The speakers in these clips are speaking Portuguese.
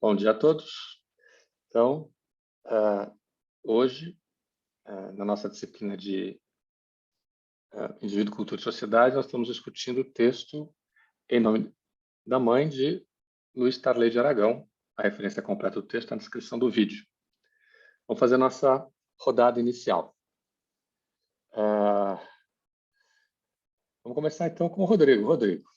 Bom dia a todos. Então, hoje, na nossa disciplina de Indivíduo, Cultura e Sociedade, nós estamos discutindo o texto Em Nome da Mãe, de Luiz Tarley de Aragão. A referência completa do texto está na descrição do vídeo. Vamos fazer a nossa rodada inicial. Vamos começar, então, com o Rodrigo. Rodrigo.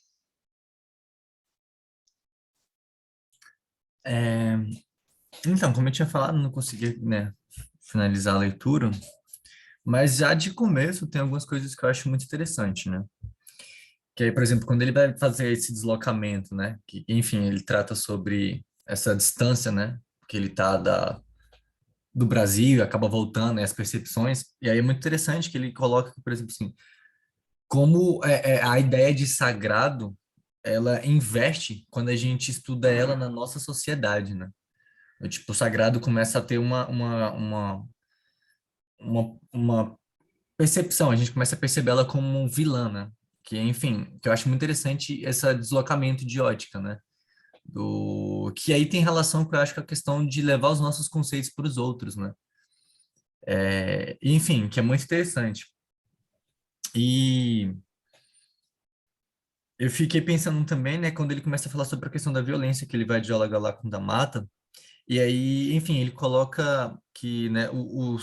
Então, como eu tinha falado, não consegui, né, finalizar a leitura, mas já de começo tem algumas coisas que eu acho muito interessante, né? Que aí, por exemplo, quando ele vai fazer esse deslocamento, né? Que, enfim, ele trata sobre essa distância, né? Que ele tá do Brasil, acaba voltando, né, as percepções, e aí é muito interessante que ele coloca, por exemplo, assim, como a ideia de sagrado, ela inverte quando a gente estuda ela na nossa sociedade, né? Tipo, o sagrado começa a ter uma percepção, a gente começa a perceber ela como um vilã, né? Que, enfim, que eu acho muito interessante esse deslocamento de ótica, né? Que aí tem relação com, eu acho, com a questão de levar os nossos conceitos para os outros, né? Enfim, que é muito interessante. E eu fiquei pensando também, né, quando ele começa a falar sobre a questão da violência, que ele vai dialogar lá com o da Mata, e aí, enfim, ele coloca que, né, no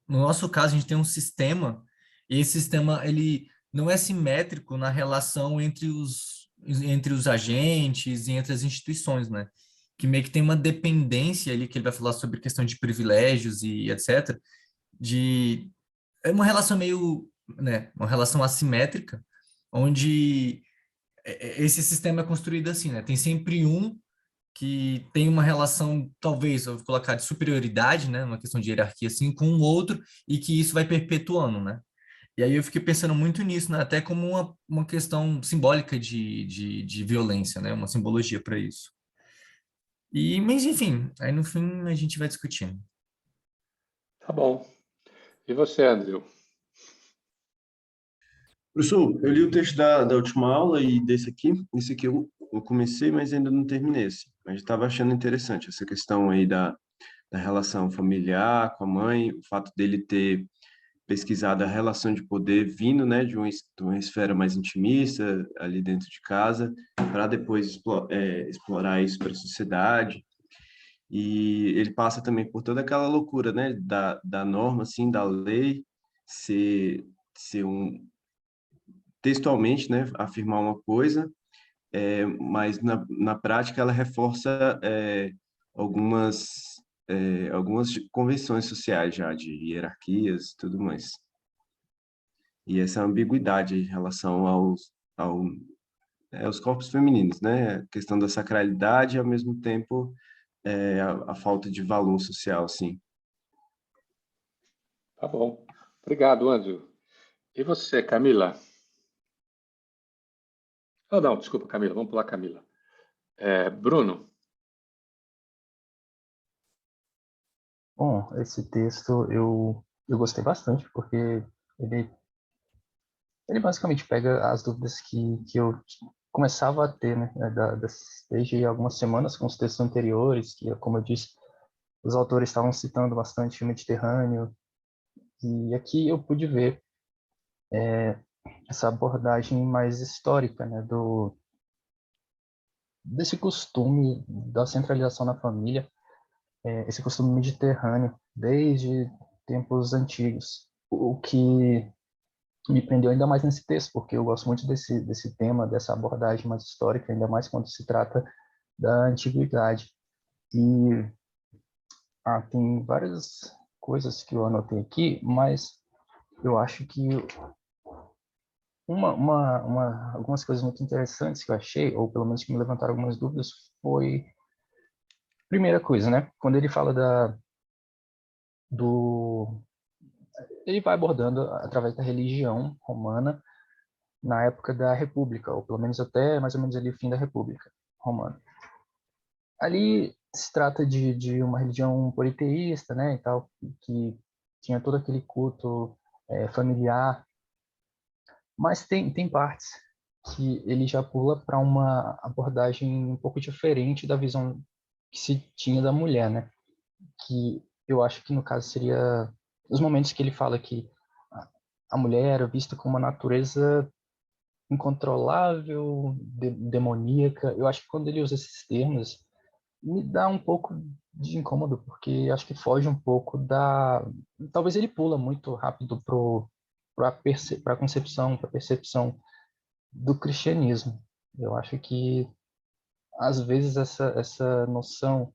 nosso caso, a gente tem um sistema, e esse sistema, ele não é simétrico na relação entre os agentes e entre as instituições, né? Que meio que tem uma dependência ali, que ele vai falar sobre questão de privilégios e etc., de... É uma relação meio, né, uma relação assimétrica, onde esse sistema é construído assim, né? Tem sempre um que tem uma relação, talvez, eu vou colocar de superioridade, né, uma questão de hierarquia, assim, com o outro, e que isso vai perpetuando, né? E aí eu fiquei pensando muito nisso, né, até como uma questão simbólica de violência, né, uma simbologia para isso. Mas, enfim, aí no fim a gente vai discutindo. Tá bom. E você, Andrew? Professor, eu li o texto da última aula e desse aqui. Esse aqui eu comecei, mas ainda não terminei esse. Mas estava achando interessante essa questão aí da relação familiar com a mãe, o fato dele ter pesquisado a relação de poder vindo, né, de uma esfera mais intimista ali dentro de casa, para depois explorar isso para a sociedade. E ele passa também por toda aquela loucura, né, da norma, assim, da lei ser textualmente, né, afirmar uma coisa, mas na prática ela reforça algumas algumas convenções sociais já de hierarquias e tudo mais. E essa ambiguidade em relação aos corpos femininos, né? A questão da sacralidade e, ao mesmo tempo, a falta de valor social, assim. Tá bom. Obrigado, Andrew. E você, Camila? Oh, não, desculpa, Camila. Vamos pular, Camila. Bruno? Bom, esse texto eu gostei bastante, porque ele, ele basicamente pega as dúvidas que eu começava a ter, né, desde algumas semanas com os textos anteriores, que, como eu disse, os autores estavam citando bastante o Mediterrâneo, e aqui eu pude ver essa abordagem mais histórica, né, desse costume da centralização na família, esse costume mediterrâneo, desde tempos antigos. O que me prendeu ainda mais nesse texto, porque eu gosto muito desse tema, dessa abordagem mais histórica, ainda mais quando se trata da antiguidade. E tem várias coisas que eu anotei aqui, mas eu acho que algumas coisas muito interessantes que eu achei, ou pelo menos que me levantaram algumas dúvidas, foi, primeira coisa, né? Quando ele fala do ele vai abordando através da religião romana na época da República, ou pelo menos até mais ou menos ali o fim da República Romana. Ali se trata de uma religião politeísta, né, e tal, que tinha todo aquele culto familiar, mas tem partes. que ele já pula para uma abordagem um pouco diferente da visão que se tinha da mulher, né? Que eu acho que no caso seria os momentos que ele fala que a mulher era vista como uma natureza incontrolável, demoníaca. Eu acho que quando ele usa esses termos, me dá um pouco de incômodo, porque acho que foge um pouco da. Talvez ele pula muito rápido para a concepção, para a percepção do cristianismo. Eu acho que, às vezes, essa noção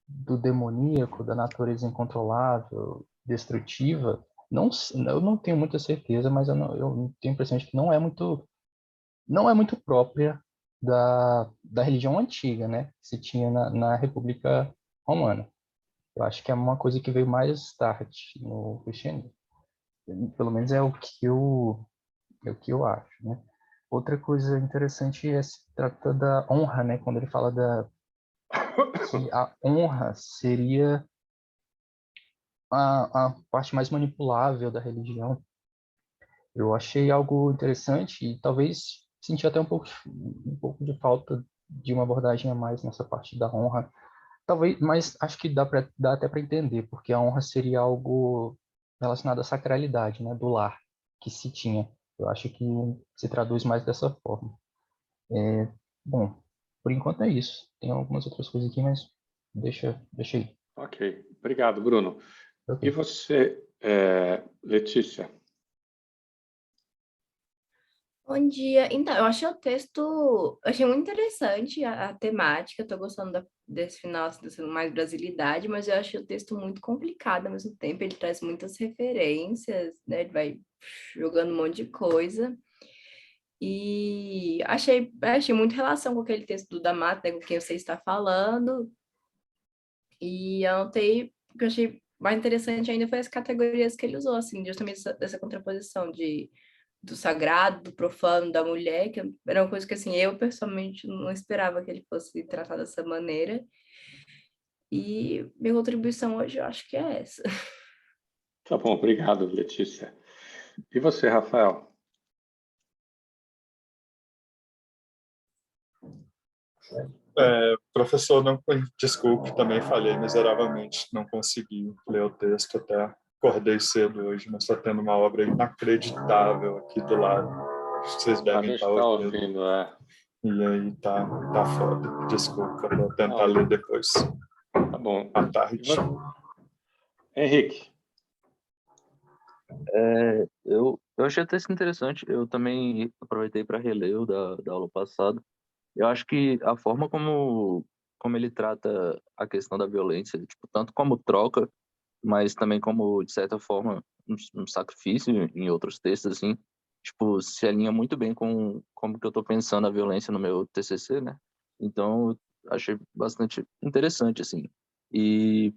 do demoníaco, da natureza incontrolável, destrutiva, não, eu não tenho muita certeza, mas eu tenho a impressão de que não é muito própria da religião antiga, né? Que se tinha na República Romana. Eu acho que é uma coisa que veio mais tarde no cristianismo. Pelo menos é o que eu acho, né? Outra coisa interessante se trata da honra, né? Quando ele fala que a honra seria a parte mais manipulável da religião. Eu achei algo interessante e talvez senti até um pouco de falta de uma abordagem a mais nessa parte da honra. Talvez, mas acho que dá até para entender, porque a honra seria algo relacionado à sacralidade, né, do lar que se tinha. Eu acho que se traduz mais dessa forma. Bom, por enquanto é isso. Tem algumas outras coisas aqui, mas deixa aí. Ok, obrigado, Bruno. Ok. E você, Letícia? Bom dia. Então, eu achei o texto, eu achei muito interessante a temática. Estou gostando desse final, assim, dessa mais brasilidade, mas eu achei o texto muito complicado ao mesmo tempo. Ele traz muitas referências, né? Ele vai jogando um monte de coisa. E achei muito relação com aquele texto do D'Amato, né, com quem você está falando. E anotei, o que eu achei mais interessante ainda foi as categorias que ele usou, assim, justamente dessa contraposição do sagrado, do profano, da mulher, que era uma coisa que, assim, eu pessoalmente não esperava que ele fosse tratar dessa maneira. E minha contribuição hoje eu acho que é essa. Tá bom, obrigado, Letícia. E você, Rafael? Professor, não, desculpe, também falhei miseravelmente, não consegui ler o texto até acordei cedo hoje, mas está tendo uma obra inacreditável aqui do lado. Vocês A devem gente estar está ouvindo. ouvindo, E aí tá foda. Desculpa, vou tentar Não, ler depois, tá bom. à E tarde. você? Henrique? Eu achei o texto interessante. Eu também aproveitei para reler o da aula passada. Eu acho que a forma como ele trata a questão da violência, tipo, tanto como troca, mas também como, de certa forma, um sacrifício em outros textos, assim, tipo, se alinha muito bem com como que eu estou pensando a violência no meu TCC, né? Então, eu achei bastante interessante, assim. E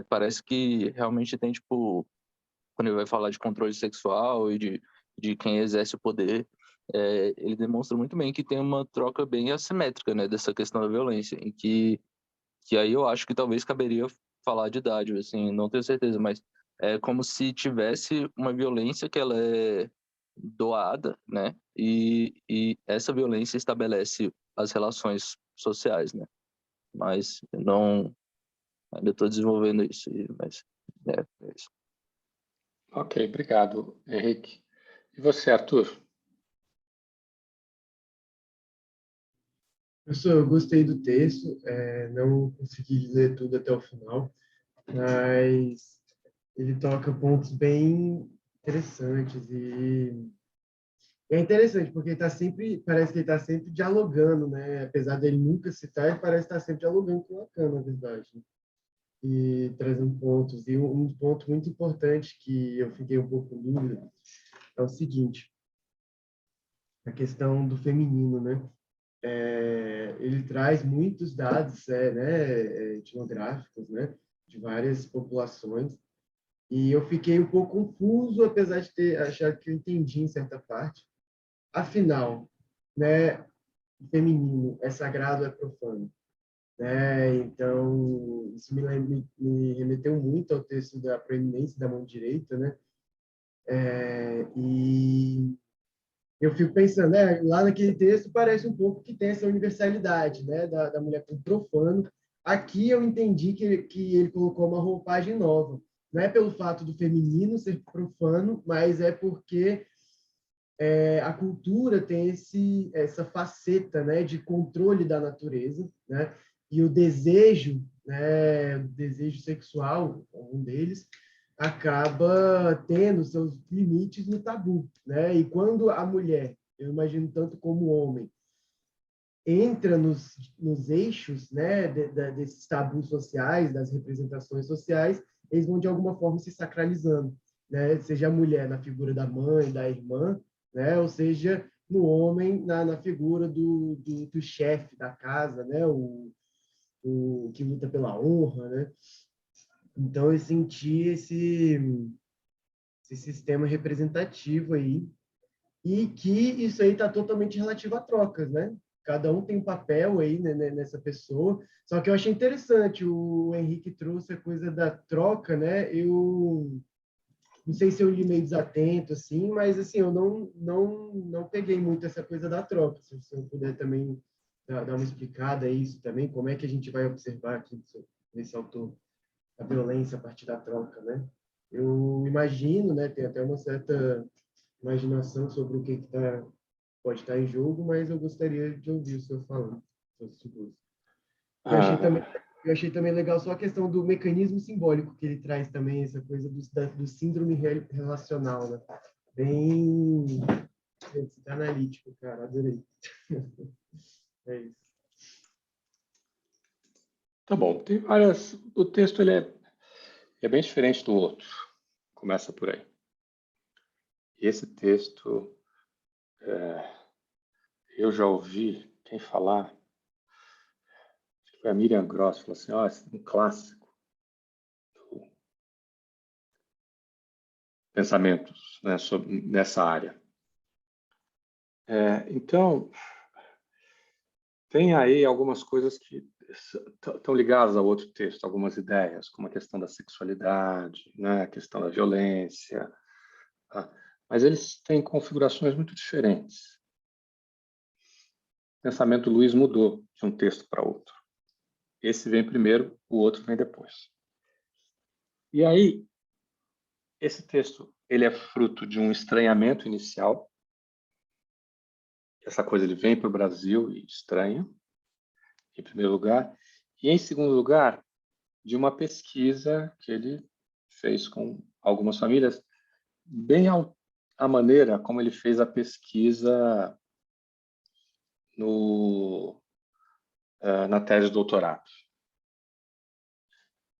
parece que realmente tem, tipo, quando ele vai falar de controle sexual e de quem exerce o poder, ele demonstra muito bem que tem uma troca bem assimétrica, né, dessa questão da violência, em que aí eu acho que talvez caberia falar de idade, assim, não tenho certeza, mas é como se tivesse uma violência que ela é doada, né, e essa violência estabelece as relações sociais, né, mas eu não, ainda estou desenvolvendo isso, mas é isso. Ok, obrigado, Henrique. E você, Arthur? Professor, eu gostei do texto, não consegui ler tudo até o final, mas ele toca pontos bem interessantes e é interessante porque parece que ele está sempre dialogando, né? Apesar dele nunca citar, ele parece estar sempre dialogando com Lacan, na verdade, né? E trazendo pontos. E um ponto muito importante que eu fiquei um pouco com dúvida é o seguinte, a questão do feminino, né? Ele traz muitos dados etnográficos, né, de várias populações, e eu fiquei um pouco confuso, apesar de ter achado que eu entendi em certa parte. Afinal, né, o feminino é sagrado ou é profano? Né? Então, isso me remeteu muito ao texto da proeminência da mão direita, né? E eu fico pensando, lá naquele texto parece um pouco que tem essa universalidade, né, da mulher como profano. Aqui eu entendi que ele colocou uma roupagem nova. Não é pelo fato do feminino ser profano, mas é porque a cultura tem essa faceta, né, de controle da natureza, né, e o desejo, né, o desejo sexual, um deles, acaba tendo seus limites no tabu, né? E quando a mulher, eu imagino tanto como o homem, entra nos eixos, né, desses tabus sociais, das representações sociais, eles vão de alguma forma se sacralizando, né? Seja a mulher na figura da mãe, da irmã, né? Ou seja, no homem na figura do chefe da casa, né? O que luta pela honra, né? Então eu senti esse sistema representativo aí, e que isso aí está totalmente relativo a trocas, né? Cada um tem um papel aí, né, nessa pessoa. Só que eu achei interessante, o Henrique trouxe a coisa da troca, né? Eu não sei se eu li meio desatento, assim, mas assim, eu não peguei muito essa coisa da troca. Se eu puder também dar uma explicada a isso também, como é que a gente vai observar aqui nesse autor a violência a partir da troca, né? Eu imagino, né, tem até uma certa imaginação sobre o que pode estar em jogo, mas eu gostaria de ouvir o senhor falando. Eu eu achei também legal só a questão do mecanismo simbólico que ele traz também, essa coisa do síndrome relacional, né? Bem analítico, cara, adorei. É isso. Tá bom, tem várias. O texto ele é bem diferente do outro. Começa por aí. Esse texto, eu já ouvi quem falar, acho que foi a Miriam Gross, falou assim, esse é um clássico do pensamentos, né, nessa área. Então, tem aí algumas coisas que estão ligadas ao outro texto, algumas ideias, como a questão da sexualidade, né, a questão da violência, tá? Mas eles têm configurações muito diferentes. O pensamento Luiz mudou de um texto para outro. Esse vem primeiro, o outro vem depois. E aí, esse texto ele é fruto de um estranhamento inicial. Essa coisa ele vem para o Brasil e estranha, em primeiro lugar. E, em segundo lugar, de uma pesquisa que ele fez com algumas famílias, bem a maneira como ele fez a pesquisa na tese de doutorado.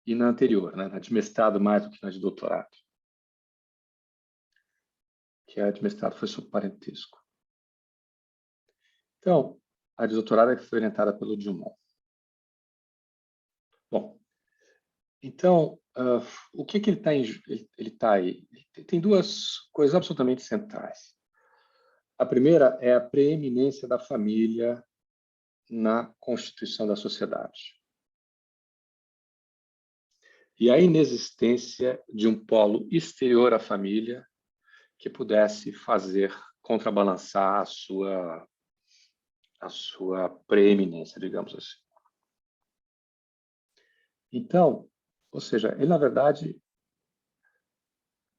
E na anterior, né, na de mestrado mais do que na de doutorado. Que a de mestrado foi sobre parentesco. Então, a de doutorado foi orientada pelo Dumont. Bom, então, o que ele está ele tá aí? Tem duas coisas absolutamente centrais. A primeira é a preeminência da família na constituição da sociedade. E a inexistência de um polo exterior à família que pudesse contrabalançar a sua preeminência, digamos assim. Então, ou seja, ele, na verdade,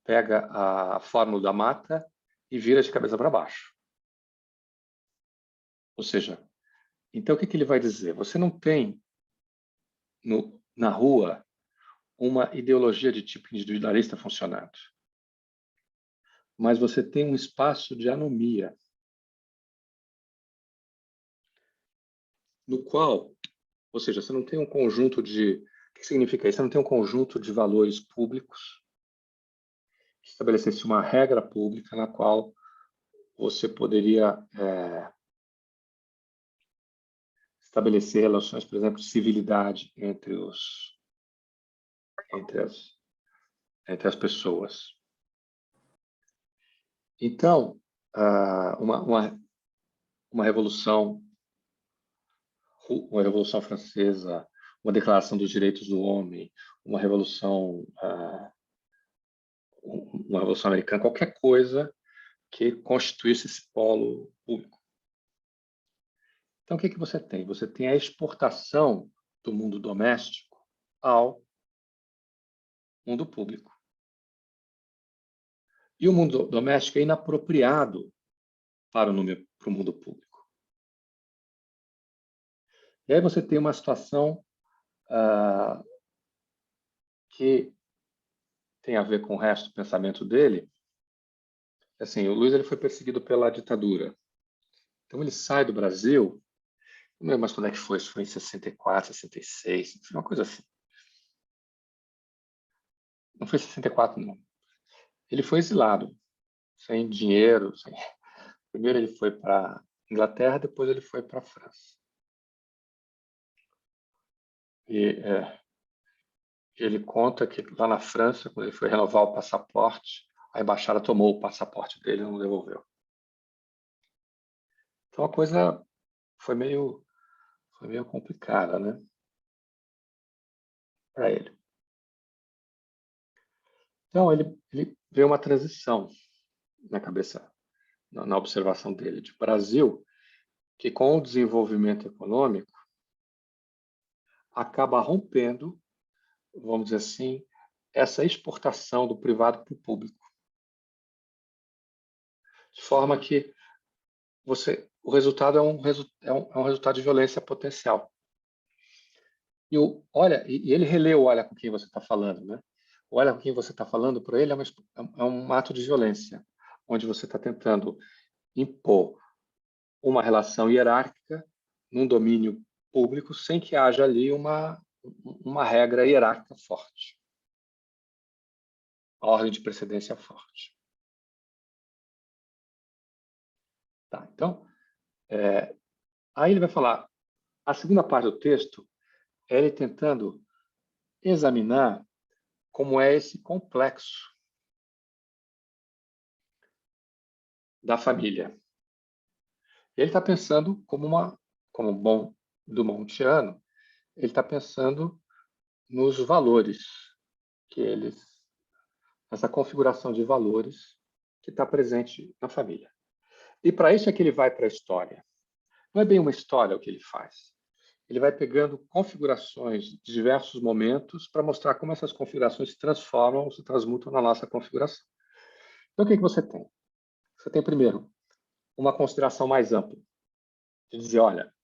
pega a fórmula da mata e vira de cabeça para baixo. Ou seja, então o que ele vai dizer? Você não tem na rua uma ideologia de tipo individualista funcionando, mas você tem um espaço de anomia, no qual, ou seja, você não tem um conjunto de... O que significa isso? Você não tem um conjunto de valores públicos que estabelecesse uma regra pública na qual você poderia estabelecer relações, por exemplo, de civilidade entre as pessoas. Então, uma revolução francesa, uma declaração dos direitos do homem, uma revolução americana, qualquer coisa que constituísse esse polo público. Então, o que você tem? Você tem a exportação do mundo doméstico ao mundo público. E o mundo doméstico é inapropriado para o mundo público. E aí você tem uma situação que tem a ver com o resto do pensamento dele. Assim, o Luiz ele foi perseguido pela ditadura. Então ele sai do Brasil, não lembro mais quando é que foi, isso foi em 64, 66, uma coisa assim. Não foi 64, não. Ele foi exilado, sem dinheiro. Primeiro ele foi para Inglaterra, depois ele foi para a França. E ele conta que lá na França, quando ele foi renovar o passaporte, a embaixada tomou o passaporte dele e não devolveu. Então a coisa foi meio complicada, né? Para ele. Então ele vê uma transição na cabeça, na observação dele, de Brasil, que com o desenvolvimento econômico acaba rompendo, vamos dizer assim, essa exportação do privado para o público. De forma que o resultado é um resultado de violência potencial. E ele releu Olha com quem você está falando, né? Olha com quem você está falando, para ele é um ato de violência, onde você está tentando impor uma relação hierárquica num domínio público sem que haja ali uma regra hierárquica forte, uma ordem de precedência forte. Tá, então, aí ele vai falar, a segunda parte do texto é ele tentando examinar como é esse complexo da família. Ele está pensando como bom Dumontiano, ele está pensando nos valores essa configuração de valores que está presente na família. E para isso é que ele vai para a história. Não é bem uma história o que ele faz. Ele vai pegando configurações de diversos momentos para mostrar como essas configurações se transformam, se transmutam na nossa configuração. Então, o que você tem? Você tem, primeiro, uma consideração mais ampla, de dizer, olha,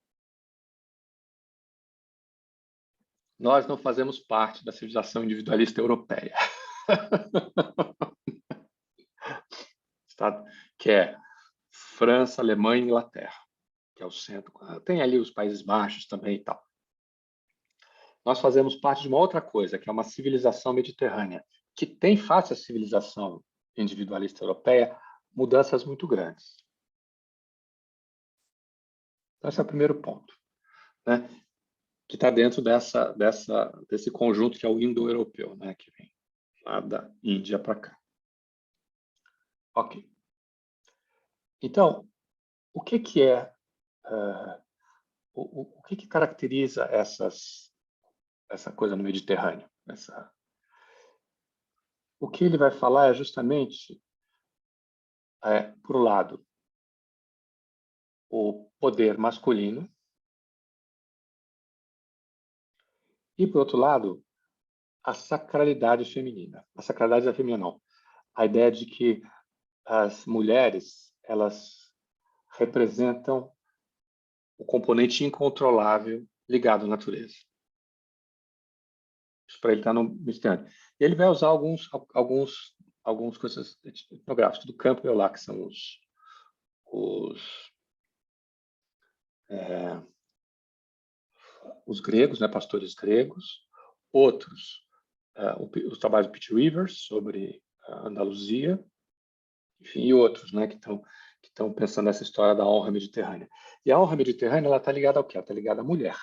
nós não fazemos parte da civilização individualista europeia. Que é França, Alemanha e Inglaterra, que é o centro. Tem ali os Países Baixos também e tal. Nós fazemos parte de uma outra coisa, que é uma civilização mediterrânea, que tem, face à civilização individualista europeia, mudanças muito grandes. Então, esse é o primeiro ponto, né? Que está dentro desse conjunto que é o indo-europeu, né? Que vem lá da Índia para cá. Ok. Então, o que é o que caracteriza essa coisa no Mediterrâneo? O que ele vai falar é justamente, por um lado, o poder masculino e, por outro lado, a sacralidade feminina. A sacralidade feminina não. A ideia de que as mulheres elas representam o componente incontrolável ligado à natureza. Isso para ele está no Mediterrâneo. E ele vai usar algumas coisas etnográficas do campo e lá, que são os gregos, né, pastores gregos, outros, os trabalhos do Pete Rivers sobre a Andaluzia, enfim, e outros, né, que estão pensando nessa história da honra mediterrânea. E a honra mediterrânea ela está ligada ao quê? Ela está ligada à mulher.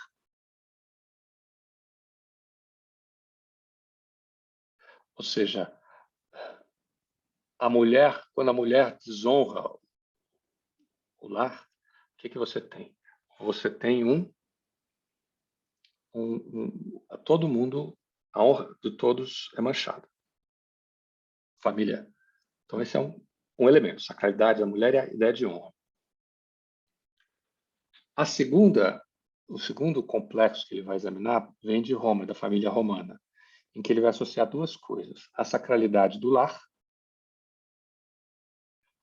Ou seja, quando a mulher desonra o lar, o que você tem? Você tem todo mundo, a honra de todos é manchada. Família. Então, esse é um elemento, sacralidade da mulher e a ideia de honra. O segundo complexo que ele vai examinar vem de Roma, da família romana, em que ele vai associar duas coisas: a sacralidade do lar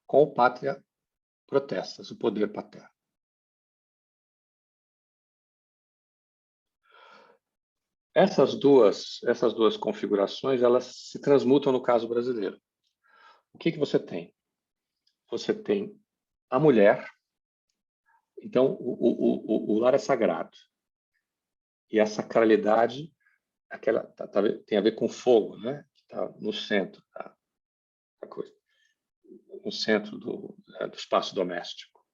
com o pátria protestas, o poder paterno. Essas duas configurações, elas se transmutam no caso brasileiro. O que você tem? Você tem a mulher, então o lar é sagrado. E a sacralidade tem a ver com fogo, né? Que está no centro da coisa, no centro do espaço doméstico.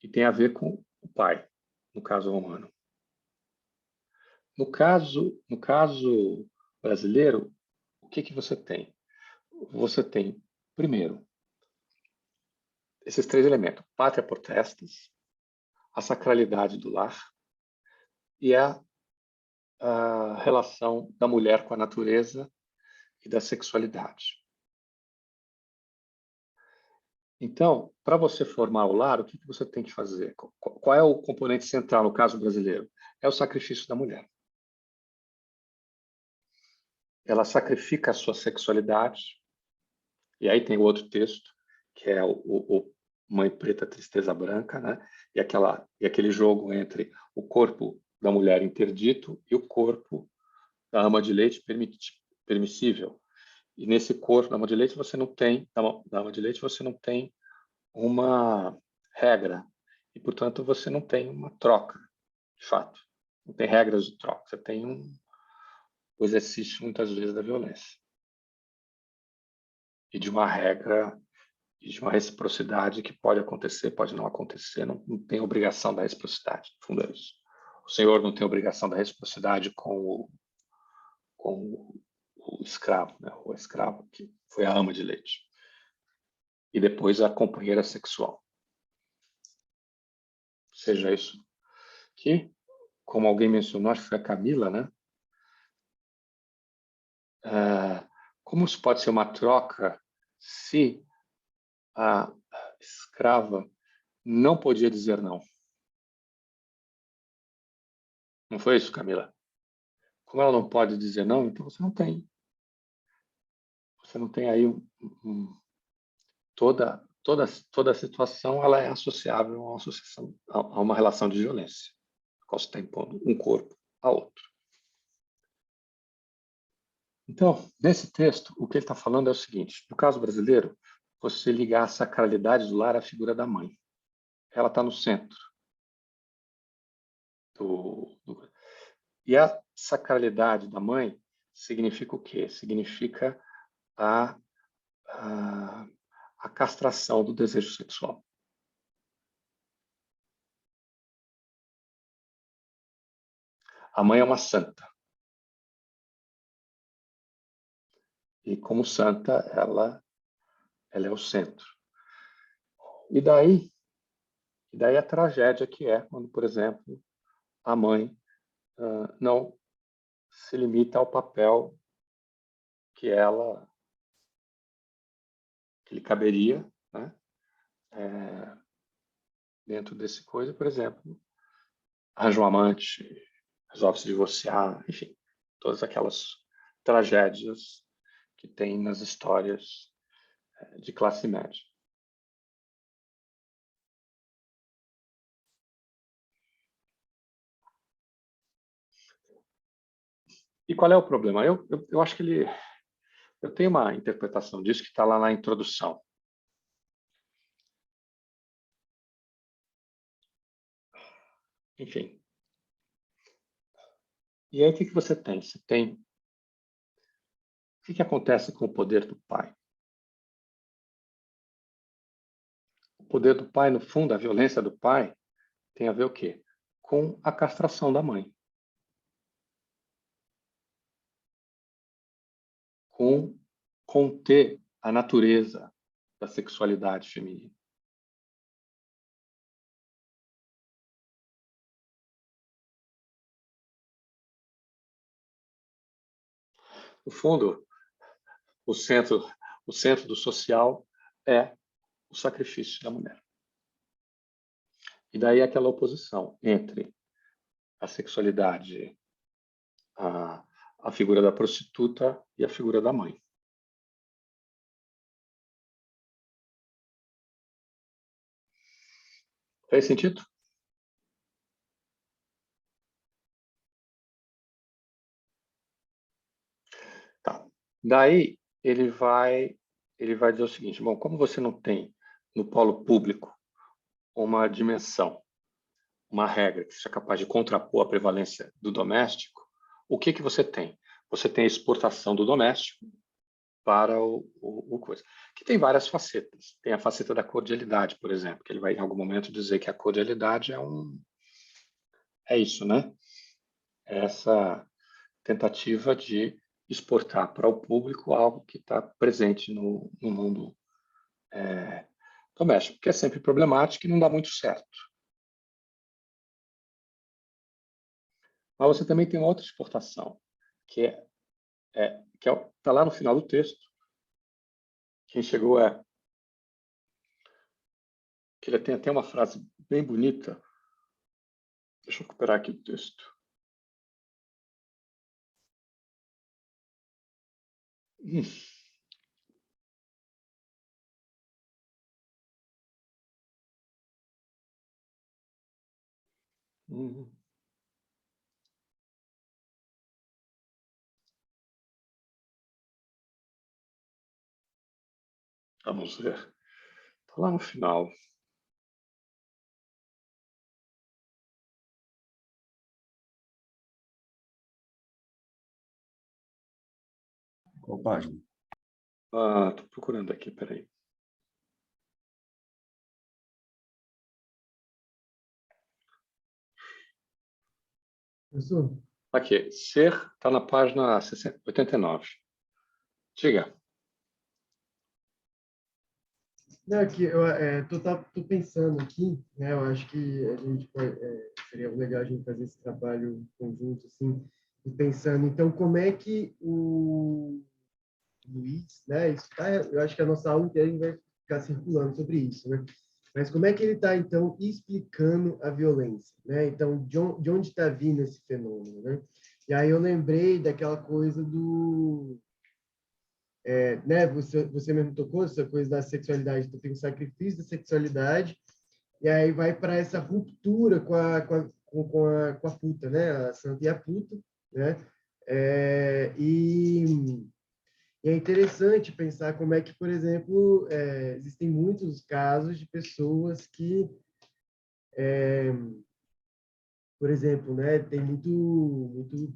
E tem a ver com o pai, no caso romano. No caso brasileiro, o que você tem? Você tem, primeiro, esses três elementos: pátria potestas, a sacralidade do lar e a relação da mulher com a natureza e da sexualidade. Então, para você formar o lar, o que você tem que fazer? Qual é o componente central no caso brasileiro? É o sacrifício da mulher. Ela sacrifica a sua sexualidade, e aí tem o outro texto, que é o Mãe Preta, Tristeza Branca, né? E aquele jogo entre o corpo da mulher interdito e o corpo da ama de leite permissível. E nesse corpo da ama de leite você não tem, uma regra, e portanto você não tem uma troca, de fato. Não tem regras de troca, você tem o exercício muitas vezes da violência. E de uma regra e de uma reciprocidade que pode acontecer, pode não acontecer, não tem obrigação da reciprocidade, no fundo é isso. O senhor não tem obrigação da reciprocidade com o escravo, né? O escravo que foi a ama de leite. E depois a companheira sexual. Seja isso que, como alguém mencionou, acho que foi a Camila, né? Como isso pode ser uma troca se a escrava não podia dizer não? Não foi isso, Camila? Como ela não pode dizer não, então você não tem. Você não tem aí toda a situação, ela é associável a uma relação de violência, qual você está impondo um corpo a outro. Então, nesse texto, o que ele está falando é o seguinte: no caso brasileiro, você ligar a sacralidade do lar à figura da mãe. Ela está no centro. E a sacralidade da mãe significa o quê? Significa a castração do desejo sexual. A mãe é uma santa. E como santa, ela é o centro. E daí a tragédia que é quando, por exemplo, a mãe não se limita ao papel que lhe caberia, né? Dentro desse coisa, por exemplo, arranja um amante, resolve se divorciar, enfim, todas aquelas tragédias que tem nas histórias de classe média. E qual é o problema? Eu acho que eu tenho uma interpretação disso que está lá na introdução. Enfim. E aí o que você tem? O que acontece com o poder do pai? O poder do pai, no fundo, a violência do pai, tem a ver o quê? Com a castração da mãe. Com conter a natureza da sexualidade feminina. No fundo, o centro o centro do social é o sacrifício da mulher. E daí aquela oposição entre a sexualidade, a figura da prostituta e a figura da mãe. Faz sentido? Tá. Daí ele vai dizer o seguinte: bom, como você não tem no polo público uma dimensão, uma regra que seja capaz de contrapor a prevalência do doméstico, o que você tem? Você tem a exportação do doméstico para o coisa, que tem várias facetas. Tem a faceta da cordialidade, por exemplo, que ele vai em algum momento dizer que a cordialidade é isso, né? Essa tentativa de exportar para o público algo que está presente no mundo doméstico, que é sempre problemático e não dá muito certo. Mas você também tem uma outra exportação, que está lá no final do texto. Quem chegou que ele tem até uma frase bem bonita. Deixa eu recuperar aqui o texto. Vamos ver. Está lá no final. Qual página? Estou procurando aqui, peraí. Professor? Aqui, ser está na página 89. Diga. Não, aqui, eu tô pensando aqui, né? Eu acho que a gente seria legal a gente fazer esse trabalho conjunto, assim, e pensando, então, como é que o Luiz, né? Eu acho que a nossa aula inteira vai ficar circulando sobre isso, né? Mas como é que ele está, então, explicando a violência, né? Então, de onde está vindo esse fenômeno, né? E aí eu lembrei daquela coisa né? Você mesmo tocou essa coisa da sexualidade, então tem o sacrifício da sexualidade, e aí vai para essa ruptura com a puta, né? A santa e a puta, né? E é interessante pensar como é que, por exemplo, existem muitos casos de pessoas que, por exemplo, né, tem muito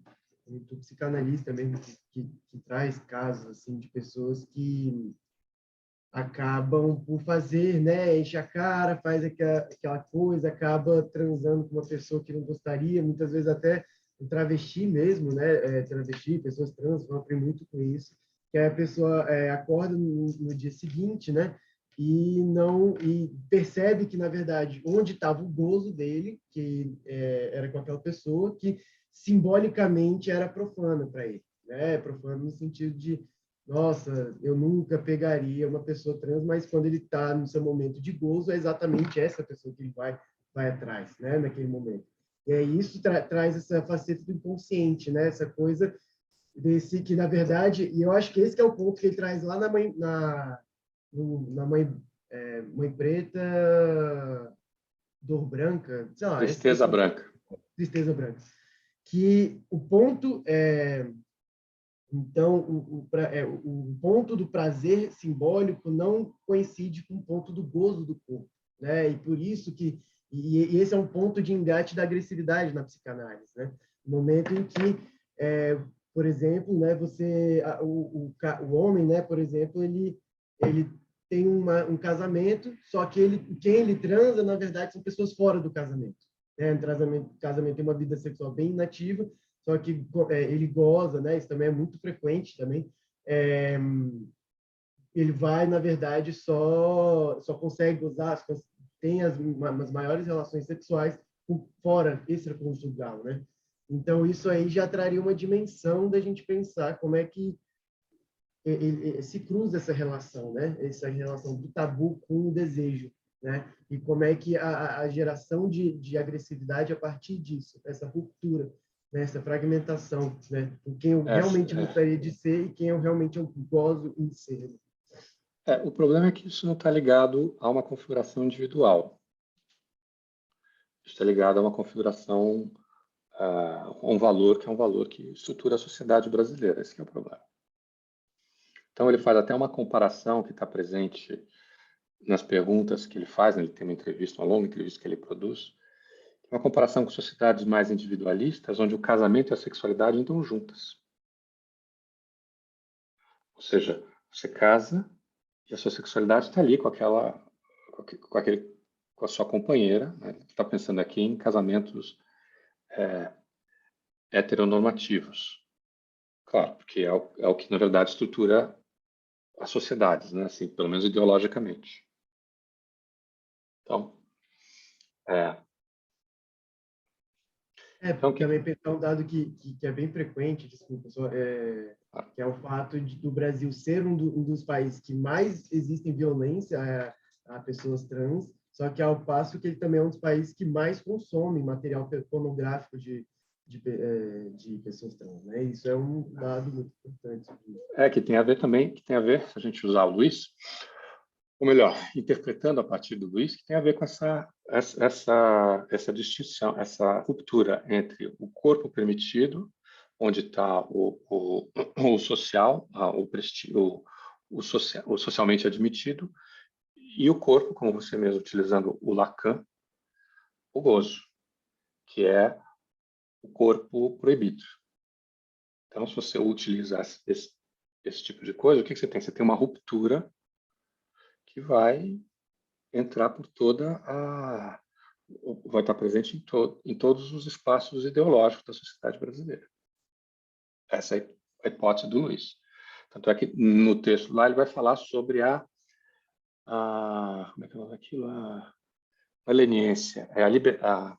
psicanalista mesmo que traz casos assim de pessoas que acabam por fazer, né, enche a cara, faz aquela coisa, acaba transando com uma pessoa que não gostaria, muitas vezes até um travesti mesmo, né, travesti, pessoas trans sofrem muito com isso, que aí a pessoa acorda no dia seguinte, né, e percebe que na verdade onde estava o gozo dele, que era com aquela pessoa que simbolicamente era profana para ele, né, profana no sentido de nossa, eu nunca pegaria uma pessoa trans, mas quando ele está no seu momento de gozo, é exatamente essa pessoa que ele vai atrás, né, naquele momento. E aí isso traz essa faceta do inconsciente, né, essa coisa desse que, na verdade, e eu acho que esse que é o ponto que ele traz lá na Mãe Preta, Dor Branca, sei lá. Tristeza branca. Tristeza Branca. Que o ponto então, o ponto do prazer simbólico não coincide com o ponto do gozo do corpo, né? E por isso que esse é um ponto de engate da agressividade na psicanálise, né? No momento em que, por exemplo, né, o homem, né, por exemplo, ele tem um casamento, só que quem ele transa, na verdade, são pessoas fora do casamento. Né? O casamento tem uma vida sexual bem inativa, só que ele goza, né? Isso também é muito frequente também. Ele vai, na verdade, só consegue gozar, tem as maiores relações sexuais fora, extraconjugal, né? Então, isso aí já traria uma dimensão da gente pensar como é que se cruza essa relação, né? Essa relação do tabu com o desejo, né? E como é que a geração de agressividade a partir disso, essa ruptura, né? Essa fragmentação, né? Com quem eu realmente gostaria de ser e quem eu realmente gosto em ser. O problema é que isso não está ligado a uma configuração individual. Isso está ligado a uma configuração, a um valor que é um valor que estrutura a sociedade brasileira. Esse que é o problema. Então, ele faz até uma comparação que está presente nas perguntas que ele faz, né? Ele tem uma entrevista, uma longa entrevista que ele produz, uma comparação com sociedades mais individualistas, onde o casamento e a sexualidade andam juntas. Ou seja, você casa e a sua sexualidade está ali com a sua companheira, né? Está pensando aqui em casamentos heteronormativos. Claro, porque é o que, na verdade, estrutura as sociedades, né? Assim, pelo menos ideologicamente. Então, Porque também pensar um dado que é bem frequente, desculpa, que é o fato do Brasil ser um dos países que mais existem violência a pessoas trans, só que ao passo que ele também é um dos países que mais consome material pornográfico de pessoas trans, né? Isso é um dado muito importante. Que tem a ver também, se a gente usar o Luiz, ou melhor, interpretando a partir do Luiz, que tem a ver com essa distinção, essa ruptura entre o corpo permitido, onde está o social, o socialmente admitido, e o corpo, como você mesmo utilizando o Lacan, o gozo, que é o corpo proibido. Então, se você utilizar esse tipo de coisa, o que você tem? Você tem uma ruptura que vai entrar por vai estar presente em todos os espaços ideológicos da sociedade brasileira. Essa é a hipótese do Luiz. Tanto é que no texto lá ele vai falar sobre como é que é o nome daquilo? A leniência, a liberdade,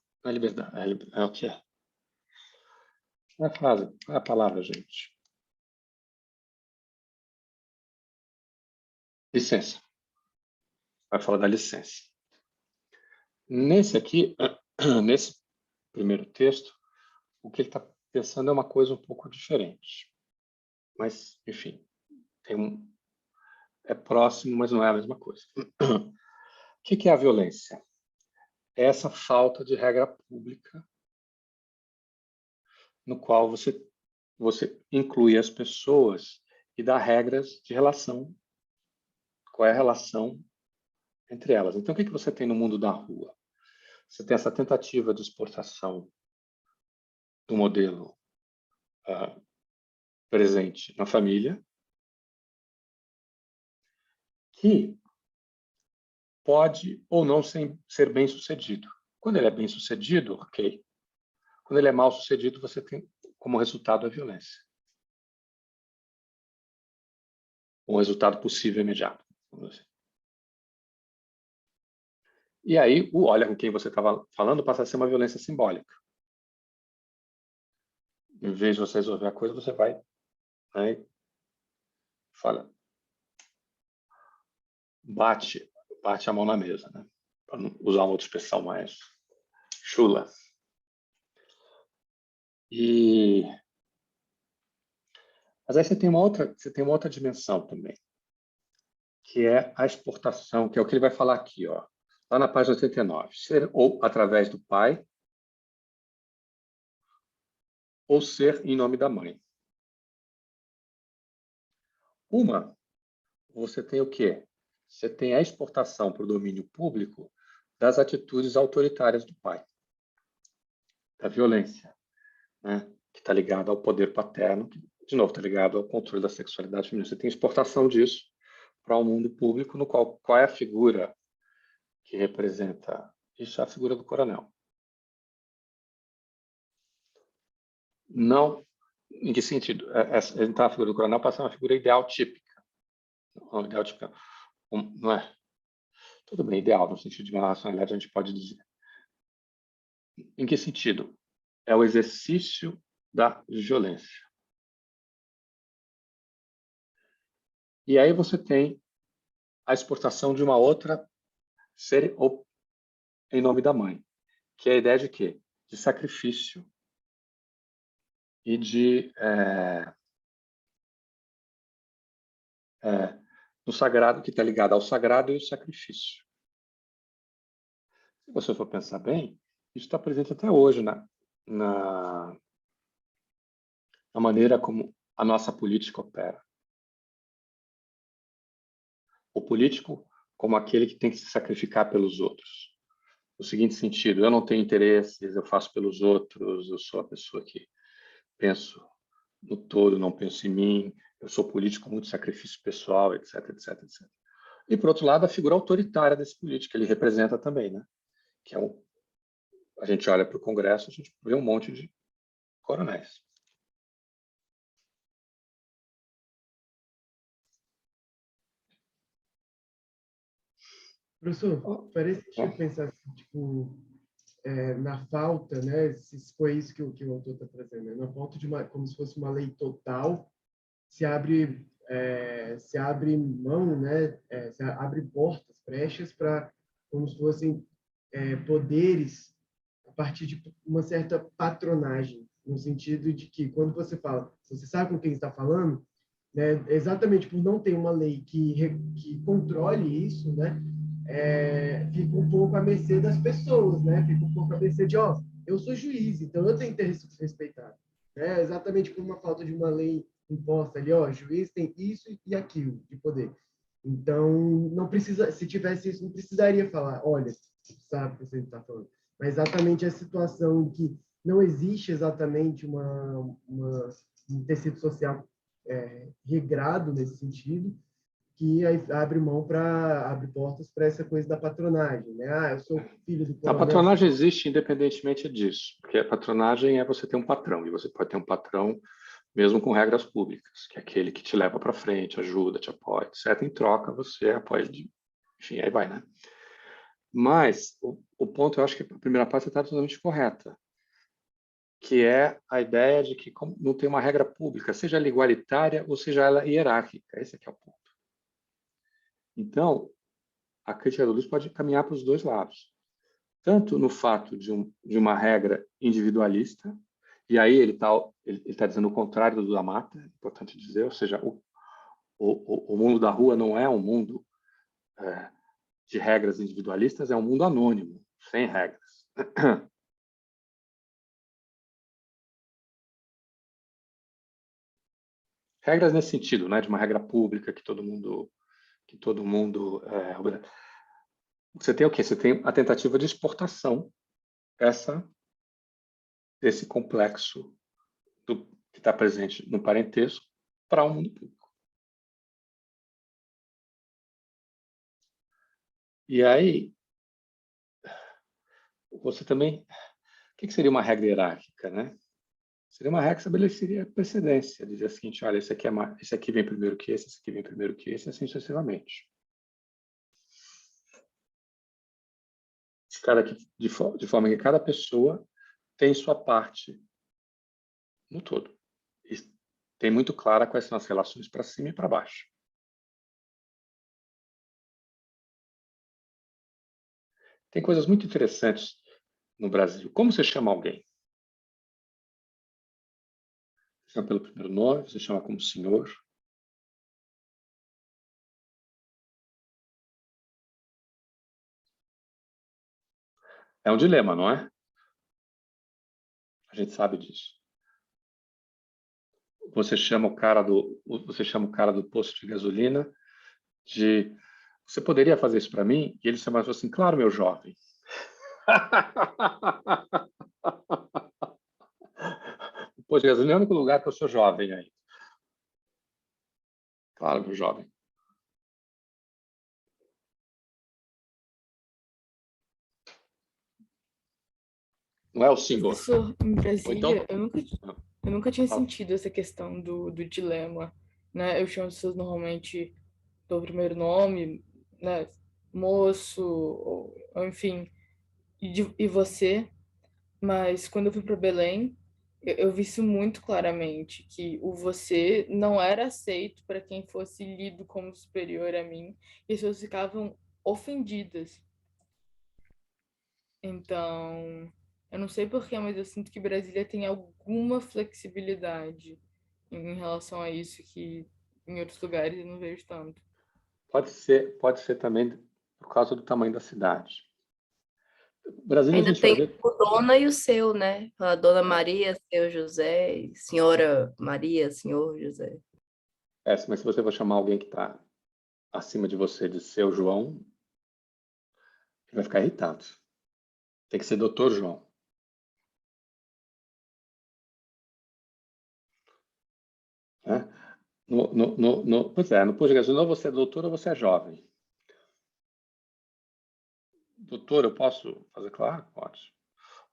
é o que é? Não é a frase, é a palavra, gente. Licença. Vai falar da licença. Nesse primeiro texto, o que ele está pensando é uma coisa um pouco diferente. Mas, enfim, é próximo, mas não é a mesma coisa. O que é a violência? É essa falta de regra pública no qual você inclui as pessoas e dá regras de relação. Qual é a relação entre elas? Então, o que você tem no mundo da rua? Você tem essa tentativa de exportação do modelo presente na família, que pode ou não ser bem sucedido. Quando ele é bem sucedido, ok. Quando ele é mal sucedido, você tem como resultado a violência. Um resultado possível imediato. E aí, olha com quem você estava falando passa a ser uma violência simbólica. Em vez de você resolver a coisa, você vai, né, e fala, bate a mão na mesa, né? Para não usar uma outra expressão mais chula. Mas aí você tem uma outra dimensão também, que é a exportação, que é o que ele vai falar aqui, ó, lá na página 89. Ser ou através do pai, ou ser em nome da mãe. Você tem o quê? Você tem a exportação para o domínio público das atitudes autoritárias do pai, da violência, né? Que está ligado ao poder paterno, que, de novo, está ligado ao controle da sexualidade feminina. Você tem exportação disso para o mundo público, no qual é a figura que representa isso? É a figura do coronel. Não, em que sentido? Então, a figura do coronel passa a ser uma figura ideal típica. Não, ideal típica, não é? Tudo bem, ideal, no sentido de uma racionalidade, a gente pode dizer. Em que sentido? É o exercício da violência. E aí você tem a exportação de uma outra ser em nome da mãe, que é a ideia de quê? De sacrifício e do sagrado, que está ligado ao sagrado e ao sacrifício. Se você for pensar bem, isso está presente até hoje na maneira como a nossa política opera. O político como aquele que tem que se sacrificar pelos outros. No seguinte sentido, eu não tenho interesses, eu faço pelos outros, eu sou a pessoa que penso no todo, não penso em mim, eu sou político com muito sacrifício pessoal, etc, etc, etc. E, por outro lado, a figura autoritária desse político, ele representa também, né? Que é a gente olha para o Congresso, a gente vê um monte de coronéis. Professor, parece que eu pensar assim, tipo, na falta, né? Se foi isso que o autor está trazendo, né? Na falta de como se fosse uma lei total, se abre mão, né? Se abre portas, brechas para como se fossem poderes a partir de uma certa patronagem, no sentido de que quando você fala, você sabe com quem está falando, né? Exatamente por não ter uma lei que controle isso, né? Fica um pouco à mercê das pessoas, né? Fica um pouco à mercê de, ó, eu sou juiz, então eu tenho interesse de ser respeitado, né? Exatamente por uma falta de uma lei imposta ali, ó, juiz tem isso e aquilo de poder. Então, não precisa, se tivesse isso, não precisaria falar, olha, sabe o que você está falando. Mas exatamente a situação em que não existe exatamente um tecido social regrado nesse sentido, que aí abre portas para essa coisa da patronagem, né? Ah, eu sou filho do A coronel. patronagem existe independentemente disso, porque a patronagem é você ter um patrão, e você pode ter um patrão mesmo com regras públicas, que é aquele que te leva para frente, ajuda, te apoia, etc. Em troca, você apoia, enfim, aí vai, né? Mas o ponto, eu acho que a primeira parte está totalmente correta, que é a ideia de que não tem uma regra pública, seja ela igualitária ou seja ela hierárquica. Esse aqui é o ponto. Então, a crítica do Luiz pode caminhar para os dois lados. Tanto no fato de uma regra individualista, e aí ele tá dizendo o contrário do da mata, é importante dizer, ou seja, o mundo da rua não é um mundo de regras individualistas, é um mundo anônimo, sem regras. Regras nesse sentido, né, de uma regra pública que todo mundo você tem o quê? Você tem a tentativa de exportação desse complexo que está presente no parentesco para o mundo público. E aí, você também... O que seria uma regra hierárquica, né? Seria uma regra que estabeleceria precedência, dizer o seguinte, olha, esse aqui vem primeiro que esse aqui vem primeiro que esse, assim sucessivamente. De forma que cada pessoa tem sua parte no todo. E tem muito clara quais são as relações para cima e para baixo. Tem coisas muito interessantes no Brasil. Como você chama alguém? Você chama pelo primeiro nome, você chama como senhor. É um dilema, não é? A gente sabe disso. Você chama o cara do posto de gasolina de... Você poderia fazer isso para mim? E ele chamava assim, claro, meu jovem. O posto de gasolina é o único lugar que eu sou jovem aí. Claro, meu jovem. Não é o senhor. Professor, em Brasília, então... eu nunca tinha sentido essa questão do dilema, né? Eu chamo as pessoas normalmente do primeiro nome, né? Moço, ou enfim, e você. Mas quando eu fui para Belém, eu vi isso muito claramente, que o você não era aceito para quem fosse lido como superior a mim, e as pessoas ficavam ofendidas. Então, eu não sei porquê, mas eu sinto que Brasília tem alguma flexibilidade em relação a isso que em outros lugares eu não vejo tanto. Pode ser também por causa do tamanho da cidade. Brasília a Ainda gente vai tem ver. o dona e o seu, né? A dona Maria, seu José, e senhora Maria, senhor José. Mas se você for chamar alguém que está acima de você de seu João, ele vai ficar irritado. Tem que ser doutor João. Né? Pois é, no português, ou você é doutor ou você é jovem. Doutor, eu posso fazer? Claro, pode.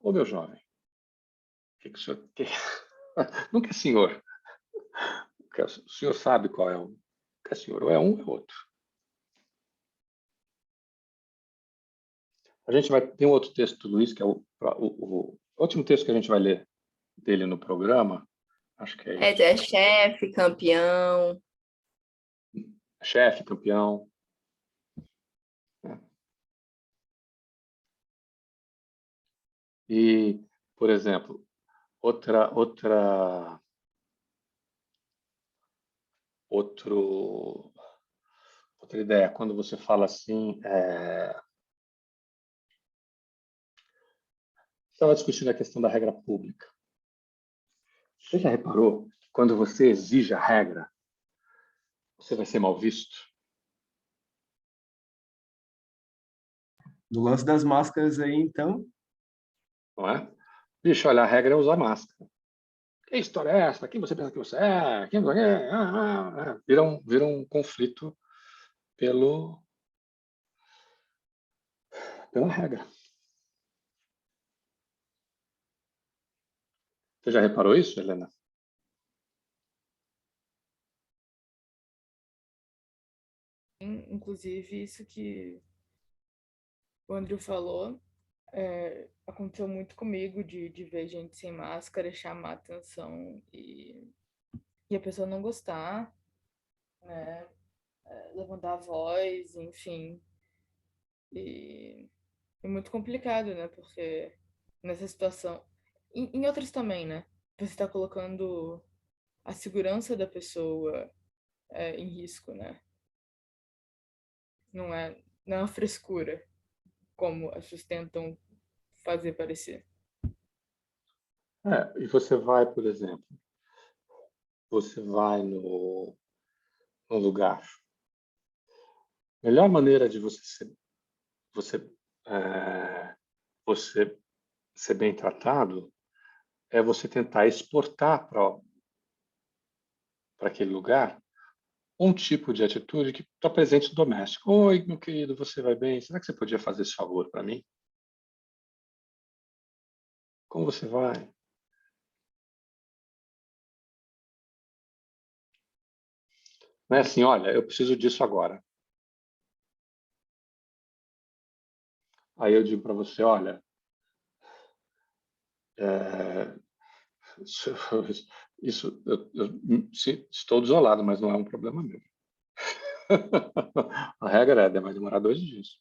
Ô, meu jovem, o que o senhor quer? Nunca é senhor. O senhor sabe qual é o que é senhor. Ou é um ou é outro. A gente vai ter um outro texto do Luiz, que é o último texto que a gente vai ler dele no programa. Acho que é isso. É chefe, campeão. Chefe, campeão. E, por exemplo, outra ideia, quando você fala assim, estava discutindo a questão da regra pública. Você já reparou que quando você exige a regra, você vai ser mal visto? Do lance das máscaras aí, então, Não é? Bicho, olha, a regra é usar máscara. Que história é essa? Quem você pensa que você é? Quem você é? Vira um conflito pela regra. Você já reparou isso, Helena? Inclusive, isso que o Andrew falou, aconteceu muito comigo de ver gente sem máscara, chamar atenção e a pessoa não gostar, né? Levantar a voz, enfim. E é muito complicado, né? Porque nessa situação, em outras também, né? Você está colocando a segurança da pessoa em risco, né? Não é uma frescura, como as pessoas tentam fazer parecer. E você vai, por exemplo, você vai no lugar. A melhor maneira de você, você ser bem tratado é você tentar exportar para aquele lugar um tipo de atitude que está presente no doméstico. Oi, meu querido, você vai bem? Será que você podia fazer esse favor para mim? Como você vai? Não é assim, olha, eu preciso disso agora. Aí eu digo para você, olha, estou desolado, mas não é um problema meu. A regra vai demorar 2 dias.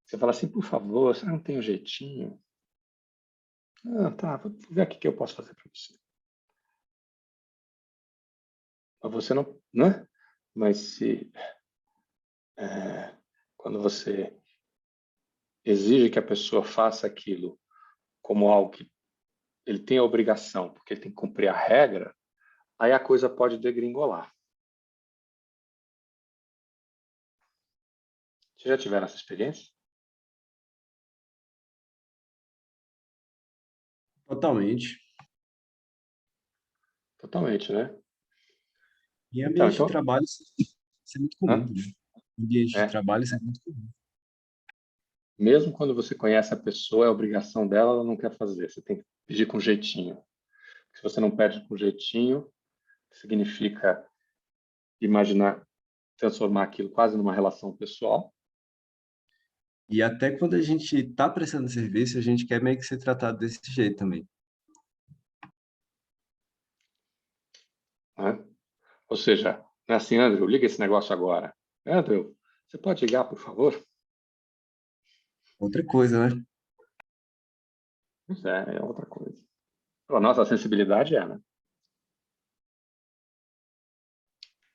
Você fala assim, por favor, você não tem um jeitinho? Tá, vou ver aqui o que eu posso fazer para você. Mas você não, né? Mas quando você exige que a pessoa faça aquilo como algo que ele tem a obrigação, porque ele tem que cumprir a regra, aí a coisa pode degringolar. Vocês já tiveram essa experiência? totalmente. Totalmente, né? Em Então, ambiente de trabalho, isso é muito comum, né? né? Em ambiente de É, trabalho, isso é muito comum. mesmo quando você conhece a pessoa, é obrigação dela, ela não quer fazer. Você tem que pedir com jeitinho. Se você não pede com jeitinho, significa imaginar, transformar aquilo quase numa relação pessoal. E até quando a gente está prestando serviço, a gente quer meio que ser tratado desse jeito também. Né? Ou seja, não é assim, Andrew, liga esse negócio agora. Andrew, você pode ligar, por favor? Outra coisa, né? Pois é outra coisa. A nossa sensibilidade é, né?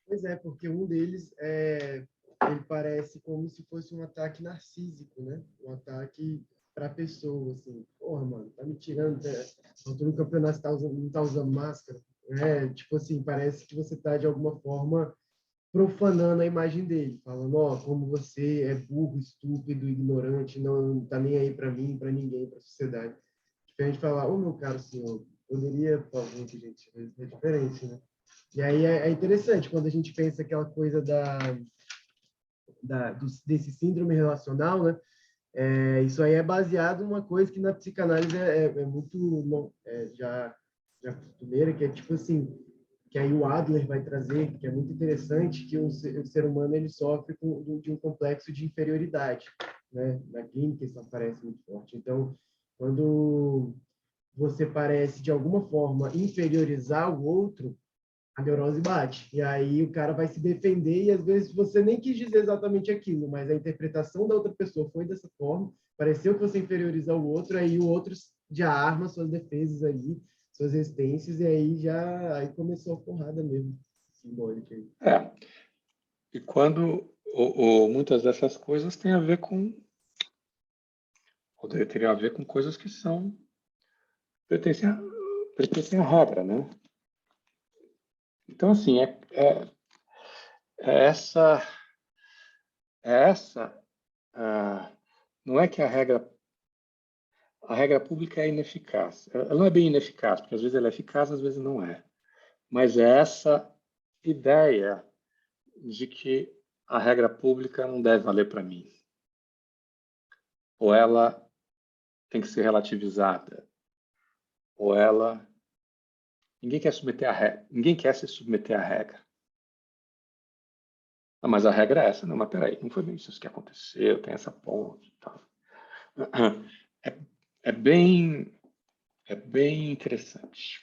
Pois é, porque um deles ele parece como se fosse um ataque narcísico, né? Um ataque para a pessoa, assim. Porra, mano, tá me tirando. No campeonato não tá usando máscara. Tipo assim, parece que você tá de alguma forma profanando a imagem dele, falando, ó, como você é burro, estúpido, ignorante, não tá nem aí para mim, para ninguém, para a sociedade. Diferente de falar, ô, meu caro senhor, poderia, por favor, que gente, é diferente, né? E aí é interessante quando a gente pensa aquela coisa desse síndrome relacional, né? Isso aí é baseado numa coisa que na psicanálise é muito já costumeira, que é tipo assim, que aí o Adler vai trazer, que é muito interessante, que o ser humano ele sofre de um complexo de inferioridade, né? Na clínica isso aparece muito forte. Então, quando você parece de alguma forma inferiorizar o outro, a neurose bate. E aí o cara vai se defender e às vezes você nem quis dizer exatamente aquilo, mas a interpretação da outra pessoa foi dessa forma, pareceu que você inferiorizar o outro, aí o outro já arma suas defesas ali, suas resistências, e aí começou a porrada mesmo, simbólica aí. E quando muitas dessas coisas têm a ver com, ou teriam a ver com coisas que pertencem à regra, né? Então, assim, essa não é que a regra pública é ineficaz. Ela não é bem ineficaz, porque às vezes ela é eficaz, às vezes não é. Mas é essa ideia de que a regra pública não deve valer para mim. Ou ela tem que ser relativizada. Ou ela... Ninguém quer se submeter à regra. Ah, mas a regra é essa. Não, mas peraí, não foi bem isso que aconteceu, tem essa ponte e tal. É bem interessante.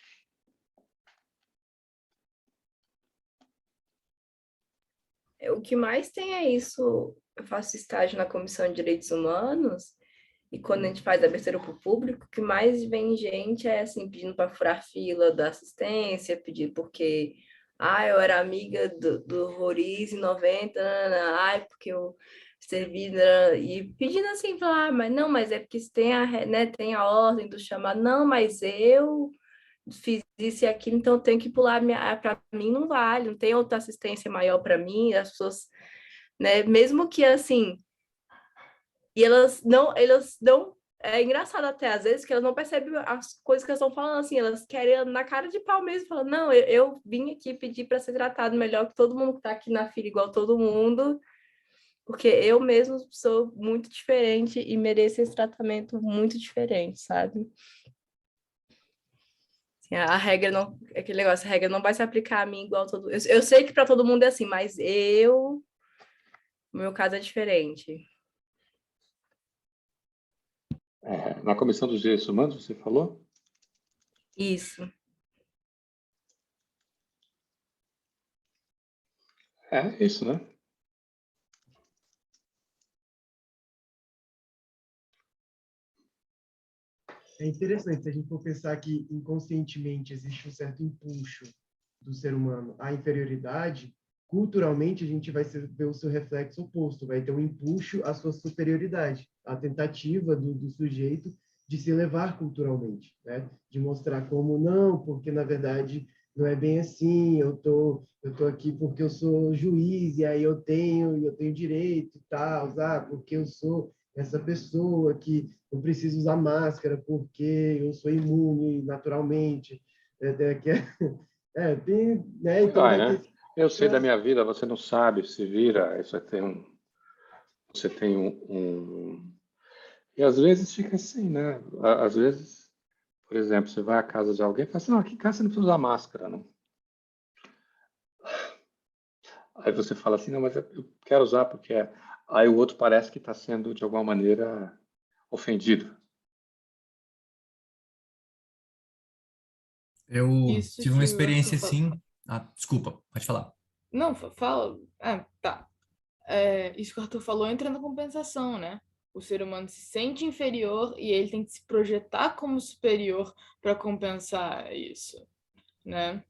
O que mais tem é isso. Eu faço estágio na Comissão de Direitos Humanos, e quando a gente faz abertura para o público, o que mais vem gente é assim, pedindo para furar fila da assistência, pedir porque eu era amiga do Roriz em 90, ai, porque eu servi, e pedindo assim, falar, mas não, mas é porque tem a ordem do chamado, não, mas eu fiz isso e aquilo, então eu tenho que pular, para mim não vale, não tem outra assistência maior para mim, as pessoas, né, mesmo que assim, e elas não, é engraçado até às vezes que elas não percebem as coisas que elas estão falando, assim, elas querem na cara de pau mesmo, falando, não, eu vim aqui pedir para ser tratado melhor que todo mundo que está aqui na fila, igual todo mundo, porque eu mesmo sou muito diferente e mereço esse tratamento muito diferente, sabe? A regra não, aquele negócio, a regra não vai se aplicar a mim igual todo. Eu sei que para todo mundo é assim, mas o meu caso é diferente. Na Comissão dos Direitos Humanos, você falou? Isso. É isso, né? É interessante se a gente for pensar que inconscientemente existe um certo impulso do ser humano à inferioridade, culturalmente a gente vai ver o seu reflexo oposto, vai ter um impulso à sua superioridade, a tentativa do sujeito de se elevar culturalmente, né? De mostrar como não, porque na verdade não é bem assim, eu tô aqui porque eu sou juiz e aí eu tenho direito e tal, porque eu sou essa pessoa que não preciso usar máscara porque eu sou imune naturalmente. Tem, né? Então vai né? ter... Eu sei da minha vida, você não sabe, se vira, você tem E às vezes fica assim, né? Às vezes, por exemplo, você vai à casa de alguém e fala assim, não, aqui em casa você não precisa usar máscara, não. Aí você fala assim, não, mas eu quero usar porque aí o outro parece que está sendo, de alguma maneira, ofendido. Eu Isso tive uma que o Arthur experiência falou. assim. Ah, desculpa, pode falar. Não, fala. Ah, tá. Isso que o Arthur falou entra na compensação, né? O ser humano se sente inferior e ele tem que se projetar como superior para compensar isso, né?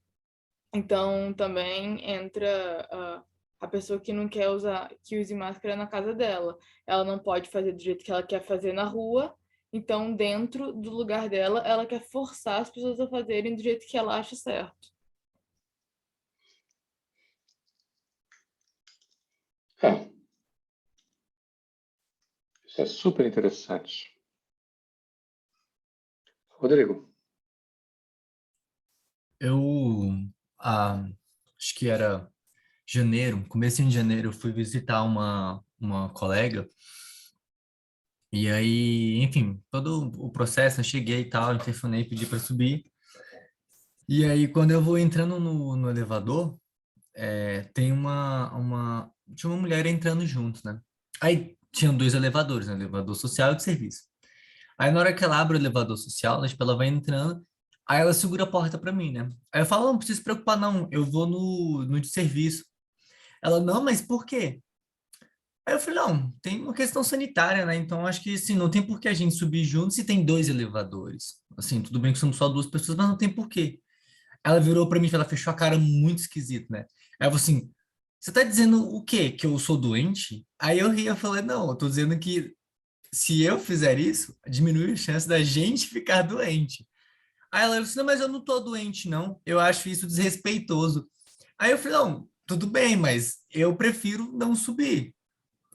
Então também entra a pessoa que não quer usar, que use máscara na casa dela. Ela não pode fazer do jeito que ela quer fazer na rua. Então, dentro do lugar dela, ela quer forçar as pessoas a fazerem do jeito que ela acha certo. Isso é super interessante. Rodrigo. Acho que era janeiro, começo de janeiro, eu fui visitar uma colega. E aí, enfim, todo o processo, eu cheguei e tal, telefonei, pedi para subir. E aí, quando eu vou entrando no elevador, tinha uma mulher entrando junto, né? Aí tinham dois elevadores, né? O elevador social e de serviço. Aí na hora que ela abre o elevador social, né, tipo, ela vai entrando, aí ela segura a porta para mim, né? Aí eu falo, não precisa se preocupar não, eu vou no de serviço. Ela, não, mas por quê? Aí eu falei, não, tem uma questão sanitária, né? Então acho que assim, não tem por que a gente subir junto se tem dois elevadores. Assim, tudo bem que somos só duas pessoas, mas não tem por quê. Ela virou para mim, ela fechou a cara muito esquisito, né? Aí eu falei assim, você tá dizendo o quê? Que eu sou doente? Aí eu ri, eu falei, não, eu tô dizendo que se eu fizer isso, diminui a chance da gente ficar doente. Aí ela disse, não, mas eu não tô doente, não. Eu acho isso desrespeitoso. Aí eu falei, não, tudo bem, mas eu prefiro não subir.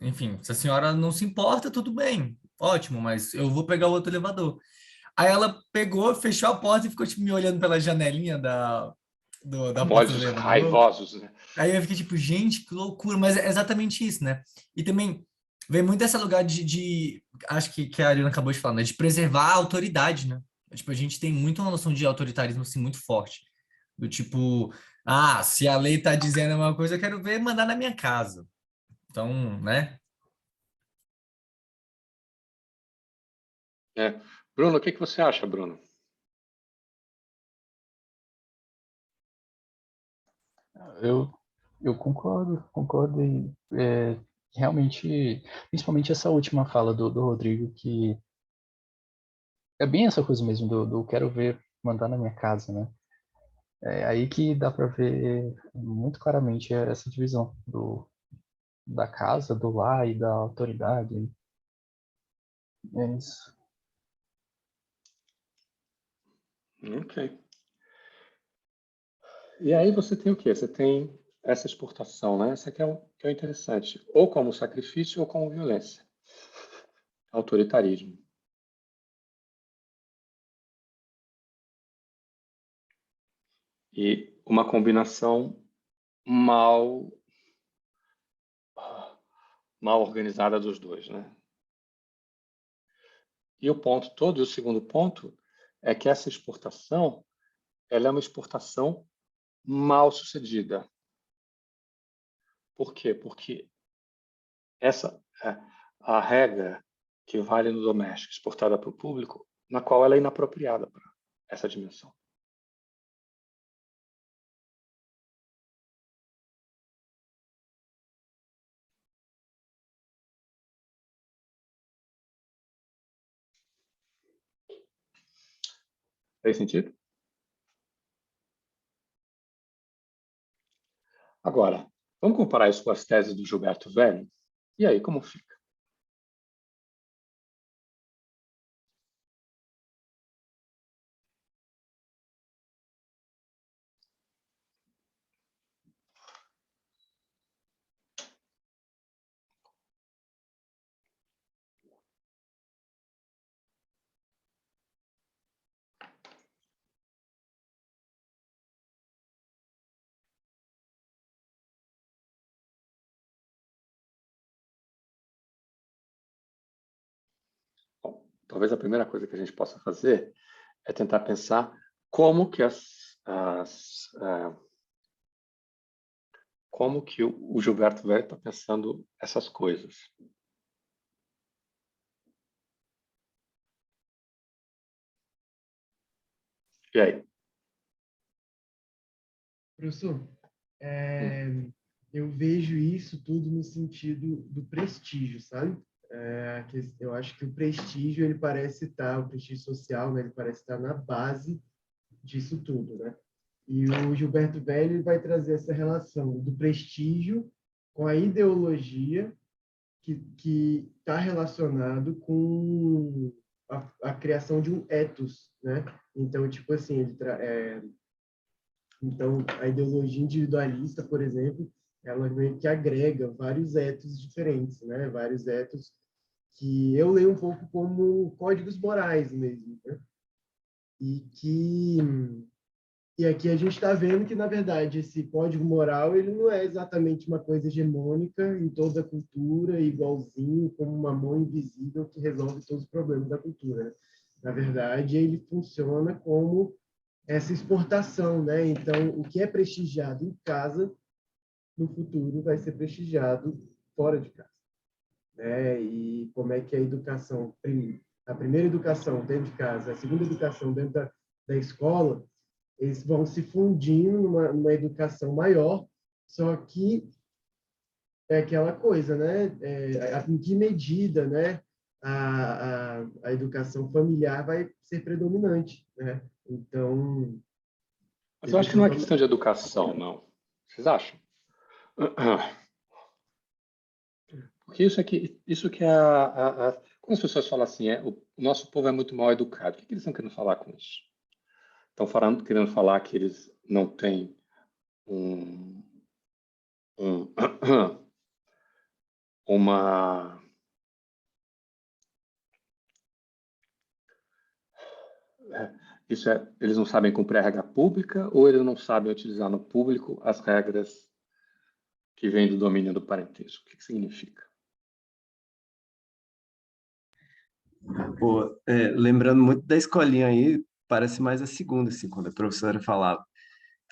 Enfim, se a senhora não se importa, tudo bem. Ótimo, mas eu vou pegar o outro elevador. Aí ela pegou, fechou a porta e ficou tipo, me olhando pela janelinha da Com porta do olhos elevador. raivosos, né? Aí eu fiquei tipo, gente, que loucura, mas é exatamente isso, né? E também vem muito desse lugar acho que a Ariana acabou de falar, né? De preservar a autoridade, né? Tipo, a gente tem muito uma noção de autoritarismo assim muito forte. Do tipo, se a lei tá dizendo uma coisa, eu quero ver mandar na minha casa. Então, né? É. Bruno, o que você acha, Bruno? Eu, eu concordo e realmente, principalmente essa última fala do Rodrigo, que é bem essa coisa mesmo do quero ver mandar na minha casa, né? É aí que dá para ver muito claramente essa divisão da casa, do lar e da autoridade. É isso. Ok. E aí você tem o quê? Você tem essa exportação, né? Essa que é o interessante. Ou como sacrifício ou como violência. Autoritarismo. E uma combinação mal organizada dos dois, né? E o ponto todo, e o segundo ponto, é que essa exportação, ela é uma exportação mal sucedida. Por quê? Porque essa é a regra que vale no doméstico exportada para o público, na qual ela é inapropriada para essa dimensão. Fez sentido? Agora, vamos comparar isso com as teses do Gilberto Velho? E aí, como fica? Bom, talvez a primeira coisa que a gente possa fazer é tentar pensar como que como que o Gilberto Velho está pensando essas coisas. E aí? Professor, eu vejo isso tudo no sentido do prestígio, sabe? Eu acho que o prestígio, ele parece estar, o prestígio social, né, ele parece estar na base disso tudo, né? E o Gilberto Velho ele vai trazer essa relação do prestígio com a ideologia que está relacionado com a criação de um ethos, né? Então, tipo assim, então, a ideologia individualista, por exemplo, ela meio que agrega vários ethos diferentes, né? Vários ethos que eu leio um pouco como códigos morais mesmo, né? E aqui a gente está vendo que, na verdade, esse código moral ele não é exatamente uma coisa hegemônica em toda a cultura, igualzinho, como uma mão invisível que resolve todos os problemas da cultura, né? Na verdade, ele funciona como essa exportação, né? Então, o que é prestigiado em casa, no futuro vai ser prestigiado fora de casa, né? E como é que a educação, a primeira educação dentro de casa, a segunda educação dentro da escola, eles vão se fundindo numa educação maior, só que é aquela coisa, né? Em que medida, né? A educação familiar vai ser predominante, né? Então, Mas eu acho que não é questão de educação, não. Vocês acham? Porque isso que quando as pessoas falam assim, o nosso povo é muito mal educado, o que eles estão querendo falar com isso? Estão querendo falar que eles não têm uma eles não sabem cumprir a regra pública ou eles não sabem utilizar no público as regras que vêm do domínio do parentesco? O que significa? Pô, lembrando muito da escolinha aí, parece mais a segunda, assim, quando a professora falava.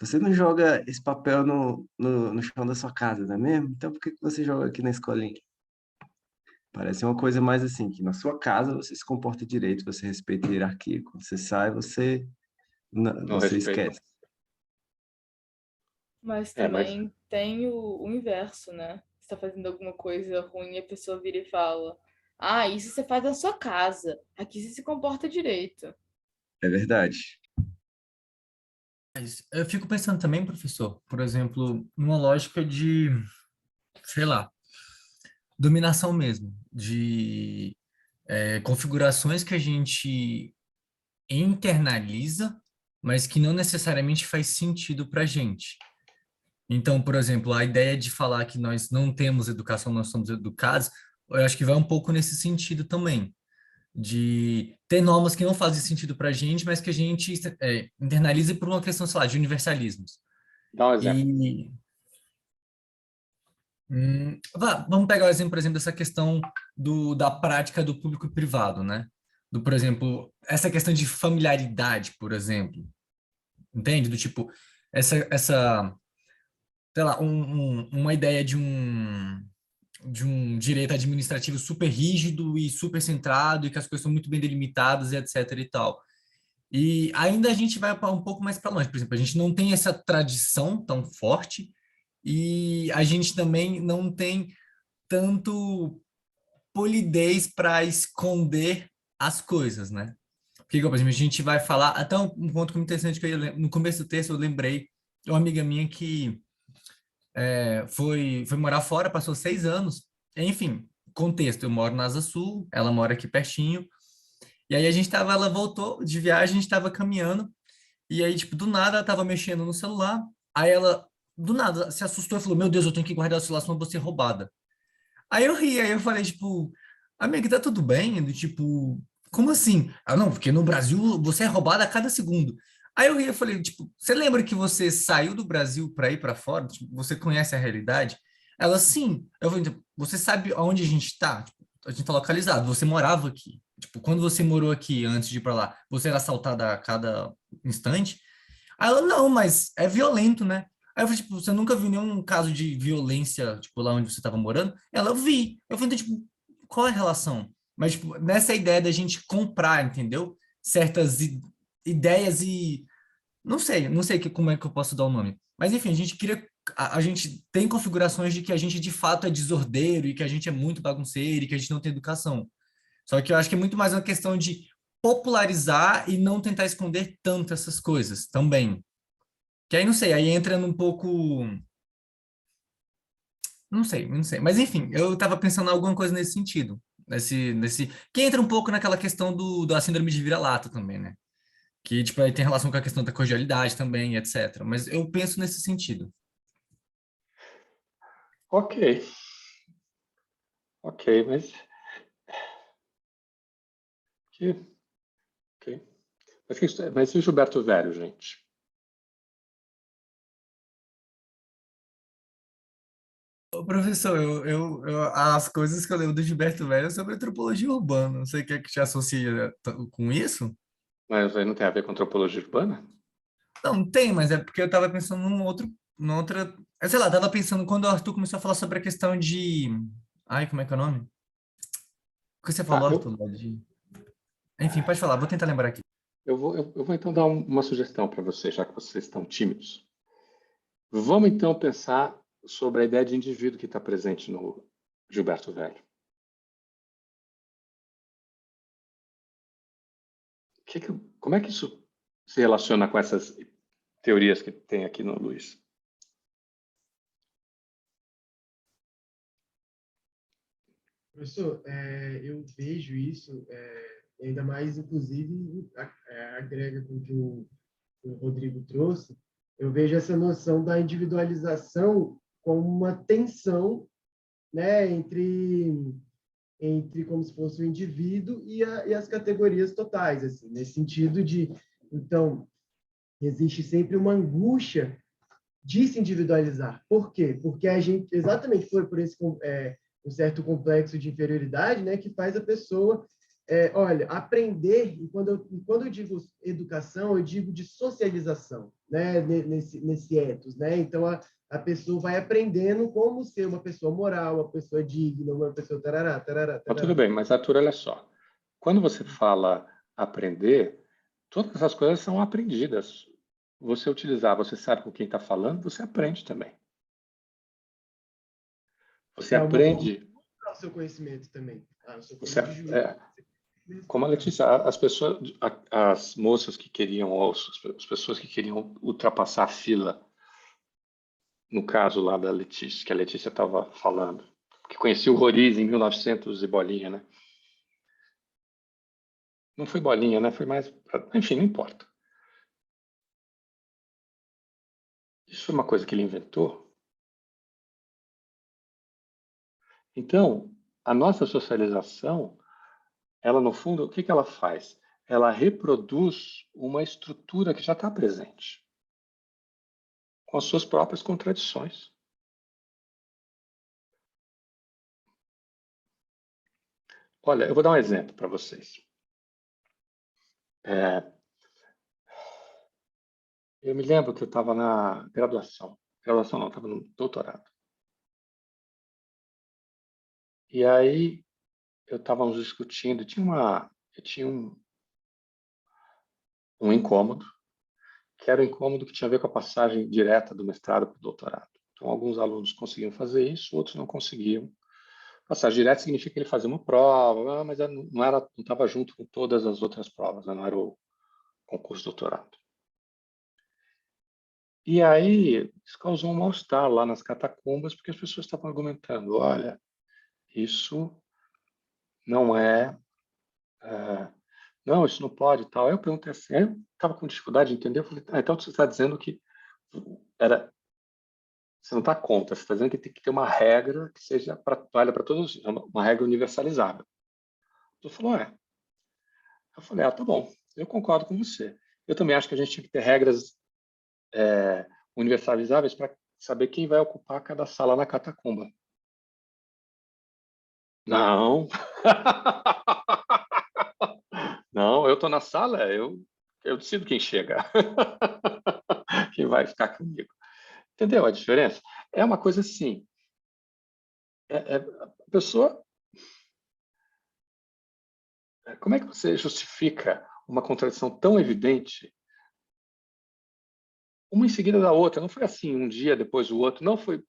Você não joga esse papel no chão da sua casa, não é mesmo? Então por que você joga aqui na escolinha? Parece uma coisa mais assim, que na sua casa você se comporta direito, você respeita a hierarquia. Quando você sai, você Não você respeitam. esquece. Mas É, mas também tem o inverso, né? Você tá fazendo alguma coisa ruim e a pessoa vira e fala: Ah, isso você faz na sua casa. Aqui você se comporta direito. É verdade. Mas eu fico pensando também, professor, por exemplo, numa lógica de, sei lá, dominação mesmo, de configurações que a gente internaliza, mas que não necessariamente faz sentido para a gente. Então, por exemplo, a ideia de falar que nós não temos educação, nós somos educados, eu acho que vai um pouco nesse sentido também, de ter normas que não fazem sentido para a gente, mas que a gente internaliza por uma questão, sei lá, de universalismos. dá um exemplo. E vamos pegar o exemplo, por exemplo, dessa questão da prática do público e privado, né? Por exemplo, essa questão de familiaridade, por exemplo, entende? Do tipo, essa sei lá, uma ideia de um direito administrativo super rígido e super centrado e que as coisas são muito bem delimitadas e etc e tal. E ainda a gente vai um pouco mais para longe, por exemplo, a gente não tem essa tradição tão forte e a gente também não tem tanto polidez para esconder as coisas, né? Porque, por exemplo, a gente vai falar, até um ponto muito interessante que no começo do texto eu lembrei de uma amiga minha que foi morar fora, passou 6 anos, enfim, contexto, eu moro na Asa Sul, ela mora aqui pertinho, e aí ela voltou de viagem, a gente estava caminhando, e aí, tipo, do nada ela tava mexendo no celular, aí ela, do nada, se assustou e falou, meu Deus, eu tenho que guardar o celular, senão eu vou ser roubada. Aí eu ri, aí eu falei, tipo, amiga, tá tudo bem? Do tipo, como assim? Ah, não, porque no Brasil você é roubada a cada segundo. Aí eu ri, eu falei, tipo, você lembra que você saiu do Brasil para ir para fora? Tipo, você conhece a realidade? Ela, sim. Eu falei, tipo, você sabe onde a gente tá? Tipo, a gente tá localizado, você morava aqui. Tipo, quando você morou aqui antes de ir para lá, você era assaltada a cada instante? Aí ela, não, mas é violento, né? Aí eu falei, tipo, você nunca viu nenhum caso de violência, tipo, lá onde você estava morando? Ela, eu vi. Eu falei, então, tipo, qual é a relação? Mas, tipo, nessa ideia da gente comprar, entendeu? Certas ideias e... não sei como é que eu posso dar o nome. Mas, enfim, a gente cria... A gente tem configurações de que a gente, de fato, é desordeiro e que a gente é muito bagunceiro e que a gente não tem educação. Só que eu acho que é muito mais uma questão de popularizar e não tentar esconder tanto essas coisas também. Que aí, não sei, aí entra num pouco... Não sei. Mas, enfim, eu estava pensando em alguma coisa nesse sentido. Que entra um pouco naquela questão da síndrome de vira-lata também, né? Que, tipo, aí tem relação com a questão da cordialidade também, etc. Mas eu penso nesse sentido. Ok, mas... Que, ok. Mas e o Gilberto Velho, gente? Ô, professor, as coisas que eu lembro do Gilberto Velho é sobre antropologia urbana. Você quer que te associe com isso? Mas aí não tem a ver com antropologia urbana? Não, tem, mas é porque eu estava pensando numa outra... Sei lá, estava pensando quando o Arthur começou a falar sobre a questão de... Ai, como é que é o nome? O que você Tá, falou, Arthur? Enfim, pode falar, vou tentar lembrar aqui. eu vou então dar uma sugestão para vocês, já que vocês estão tímidos. Vamos então pensar sobre a ideia de indivíduo que está presente no Gilberto Velho. Como é que isso se relaciona com essas teorias que tem aqui no Luiz? Professor, eu vejo isso, ainda mais, inclusive, agrega com o que o Rodrigo trouxe, eu vejo essa noção da individualização como uma tensão, né, entre como se fosse o indivíduo e as categorias totais, assim, nesse sentido de, então, existe sempre uma angústia de se individualizar. Por quê? Porque a gente, exatamente por esse um certo complexo de inferioridade, né, que faz a pessoa, olha, aprender, e quando eu digo educação, eu digo de socialização, né, nesse ethos, né? Então, a pessoa vai aprendendo como ser uma pessoa moral, uma pessoa digna, uma pessoa tarará, tarará, Mas tarará. tudo bem, mas Arthur, olha só. Quando você fala aprender, todas essas coisas são aprendidas. Você utilizar, você sabe com quem está falando, você aprende também. Você É uma forma aprende, de mostrar o seu conhecimento também. O seu você, conhecimento de juízo. como a Letícia, as pessoas, as moças que queriam, ou as pessoas que queriam ultrapassar a fila, no caso lá da Letícia, que a Letícia estava falando, que conhecia o Roriz em 1900 e bolinha, né? Não foi bolinha, né? Foi mais, enfim, não importa. Isso foi uma coisa que ele inventou. Então, a nossa socialização, ela no fundo, o que ela faz? Ela reproduz uma estrutura que já está presente, com as suas próprias contradições. Olha, eu vou dar um exemplo para vocês. Eu me lembro que eu estava na graduação. Graduação não, estava no doutorado. E aí, estávamos discutindo, eu tinha um incômodo, que era o incômodo que tinha a ver com a passagem direta do mestrado para o doutorado. Então, alguns alunos conseguiam fazer isso, outros não conseguiam. Passagem direta significa que ele fazia uma prova, mas não estava junto com todas as outras provas, não era o concurso de doutorado. E aí, isso causou um mal-estar lá nas catacumbas, porque as pessoas estavam argumentando, olha, isso não não, isso não pode e tal. Aí eu perguntei assim, eu estava com dificuldade de entender, eu falei, então você está dizendo que você não está contra, você está dizendo que tem que ter uma regra que seja valha para todos, uma regra universalizável. Ele falou, Eu falei, tá bom, eu concordo com você. Eu também acho que a gente tinha que ter regras universalizáveis para saber quem vai ocupar cada sala na catacumba. Não. Não, eu estou na sala, eu decido quem chega. Quem vai ficar comigo. Entendeu a diferença? É uma coisa assim. A pessoa. Como é que você justifica uma contradição tão evidente, uma em seguida da outra? Não foi assim, um dia depois do outro. Não foi.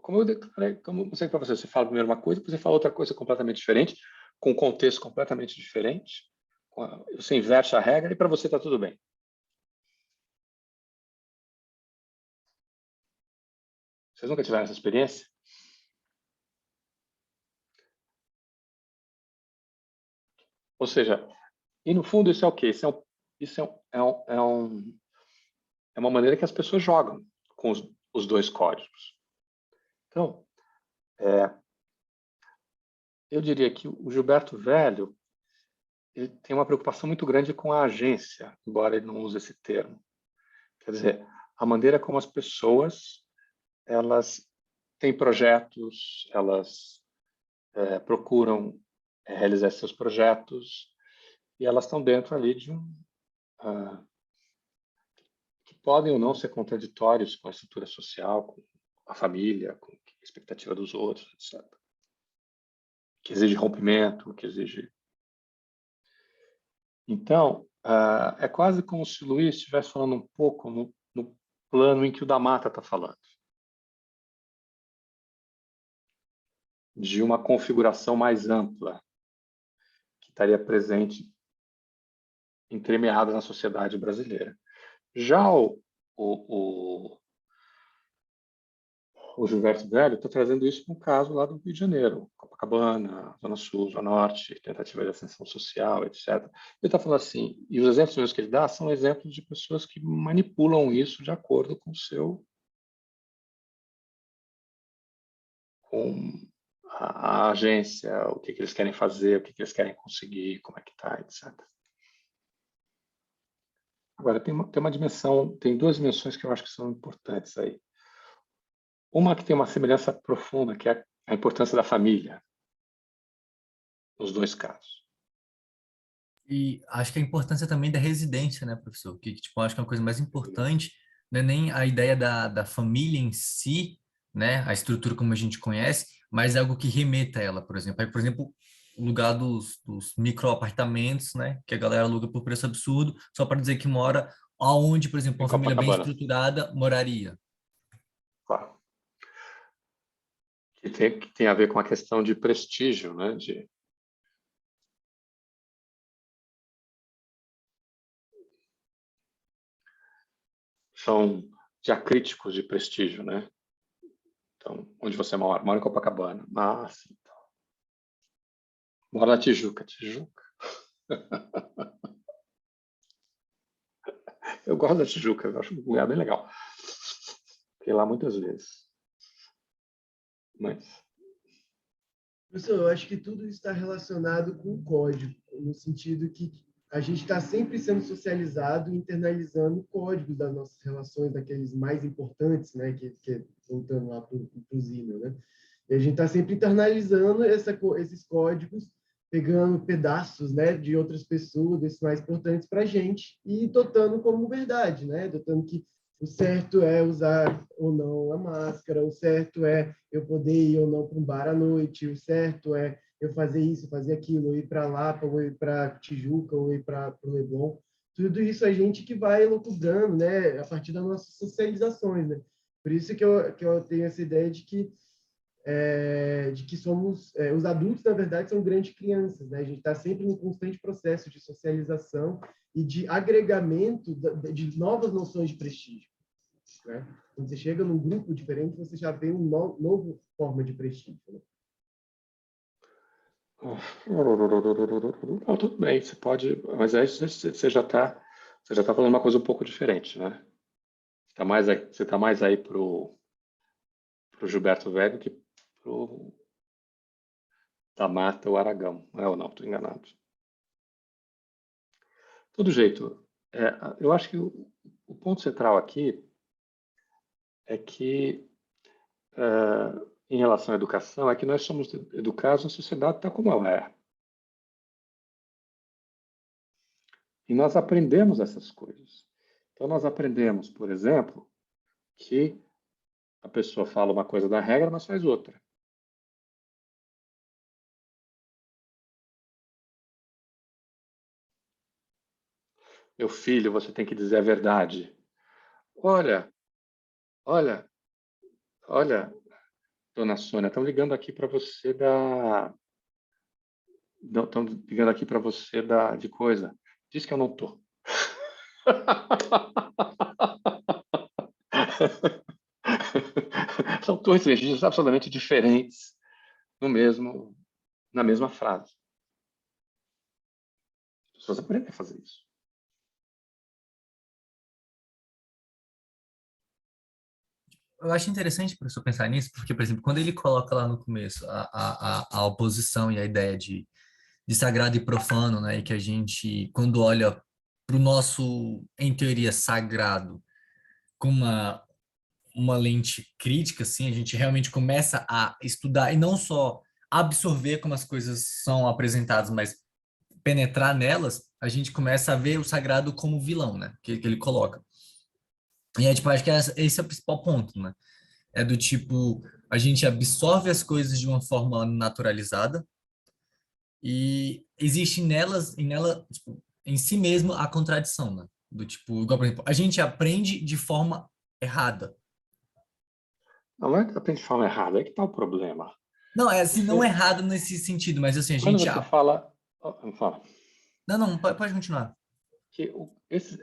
Como eu declarei, como eu sei para você, você fala primeiro uma coisa, depois você fala outra coisa completamente diferente, com um contexto completamente diferente. Você inverte a regra e para você está tudo bem. Vocês nunca tiveram essa experiência? Ou seja, e no fundo isso é o quê? É uma maneira que as pessoas jogam com os dois códigos. Então, eu diria que o Gilberto Velho ele tem uma preocupação muito grande com a agência, embora ele não use esse termo. Quer dizer, a maneira como as pessoas elas têm projetos, elas procuram realizar seus projetos e elas estão dentro ali de que podem ou não ser contraditórios com a estrutura social, com a família, com a expectativa dos outros, etc. Que exige rompimento, que exige... Então, é quase como se o Luiz estivesse falando um pouco no plano em que o da Mata está falando. De uma configuração mais ampla, que estaria presente, entremeada na sociedade brasileira. Já o Gilberto Velho está trazendo isso para um caso lá do Rio de Janeiro, Copacabana, Zona Sul, Zona Norte, tentativa de ascensão social, etc. Ele está falando assim, e os exemplos mesmo que ele dá são exemplos de pessoas que manipulam isso de acordo com a agência, o que eles querem fazer, o que eles querem conseguir, como é que está, etc. Agora, tem uma dimensão, tem duas dimensões que eu acho que são importantes aí. Uma que tem uma semelhança profunda, que é a importância da família, nos dois casos. E acho que a importância também da residência, né, professor? Que, tipo, acho que é uma coisa mais importante, não é nem a ideia da família em si, né, a estrutura como a gente conhece, mas algo que remeta a ela, por exemplo. Aí, por exemplo, o lugar dos microapartamentos, né, que a galera aluga por preço absurdo, só para dizer que mora aonde, por exemplo, Em uma família bem Copacabana, estruturada moraria. claro. Que tem a ver com a questão de prestígio, né? São diacríticos de prestígio, né? Então, onde você mora? Mora em Copacabana. Ah, sim. Então. Mora na Tijuca. Tijuca. Eu gosto da Tijuca, eu acho um lugar bem legal. Fiquei lá muitas vezes. Mas... Professor, eu acho que tudo está relacionado com o código, no sentido que a gente está sempre sendo socializado e internalizando códigos das nossas relações, daqueles mais importantes, né, que voltando lá para o Zimmer, né? E a gente está sempre internalizando esses códigos, pegando pedaços, né, de outras pessoas, desses mais importantes para a gente, e dotando como verdade, né? Dotando que o certo é usar ou não a máscara, o certo é eu poder ir ou não para um bar à noite, o certo é eu fazer isso, fazer aquilo, ou ir para Lapa, ou ir para Tijuca, ou ir para o Leblon. Tudo isso a gente que vai elucubrando, né, a partir das nossas socializações, né? Por isso que eu tenho essa ideia de que somos os adultos, na verdade, são grandes crianças, né? A gente está sempre num constante processo de socialização e de agregamento de novas noções de prestígio, né? Quando você chega num grupo diferente, você já vê uma nova forma de prestígio, né? Não, tudo bem, você pode, mas aí você já está falando uma coisa um pouco diferente, né? Você está mais aí para o Gilberto Velho que para o da Mata ou Aragão, não é ou não? Estou enganado. De todo jeito, eu acho que o ponto central aqui é que, em relação à educação, é que nós somos educados na sociedade tal como ela é. E nós aprendemos essas coisas. Então, nós aprendemos, por exemplo, que a pessoa fala uma coisa da regra, mas faz outra. Meu filho, você tem que dizer a verdade. Olha, olha, olha, dona Sônia, estão ligando aqui para você da... Estão ligando aqui para você de coisa. Diz que eu não tô. São dois registros absolutamente diferentes na mesma frase. As pessoas aprendem a fazer isso. Eu acho interessante, professor, pensar nisso, porque, por exemplo, quando ele coloca lá no começo a oposição e a ideia de sagrado e profano, né, e que a gente, quando olha para o nosso, em teoria, sagrado, com uma lente crítica, assim, a gente realmente começa a estudar e não só absorver como as coisas são apresentadas, mas penetrar nelas, a gente começa a ver o sagrado como vilão, né, que ele coloca. E aí, tipo, acho que esse é o principal ponto, né? É do tipo, a gente absorve as coisas de uma forma naturalizada e existe nela, tipo, em si mesmo a contradição, né? Do tipo, igual, por exemplo, a gente aprende de forma errada. Não é que aprende de forma errada, é que está o problema. Não, é assim, não Você, errado nesse sentido, mas assim, a quando gente... você fala... Fala. Não, pode continuar. Que esses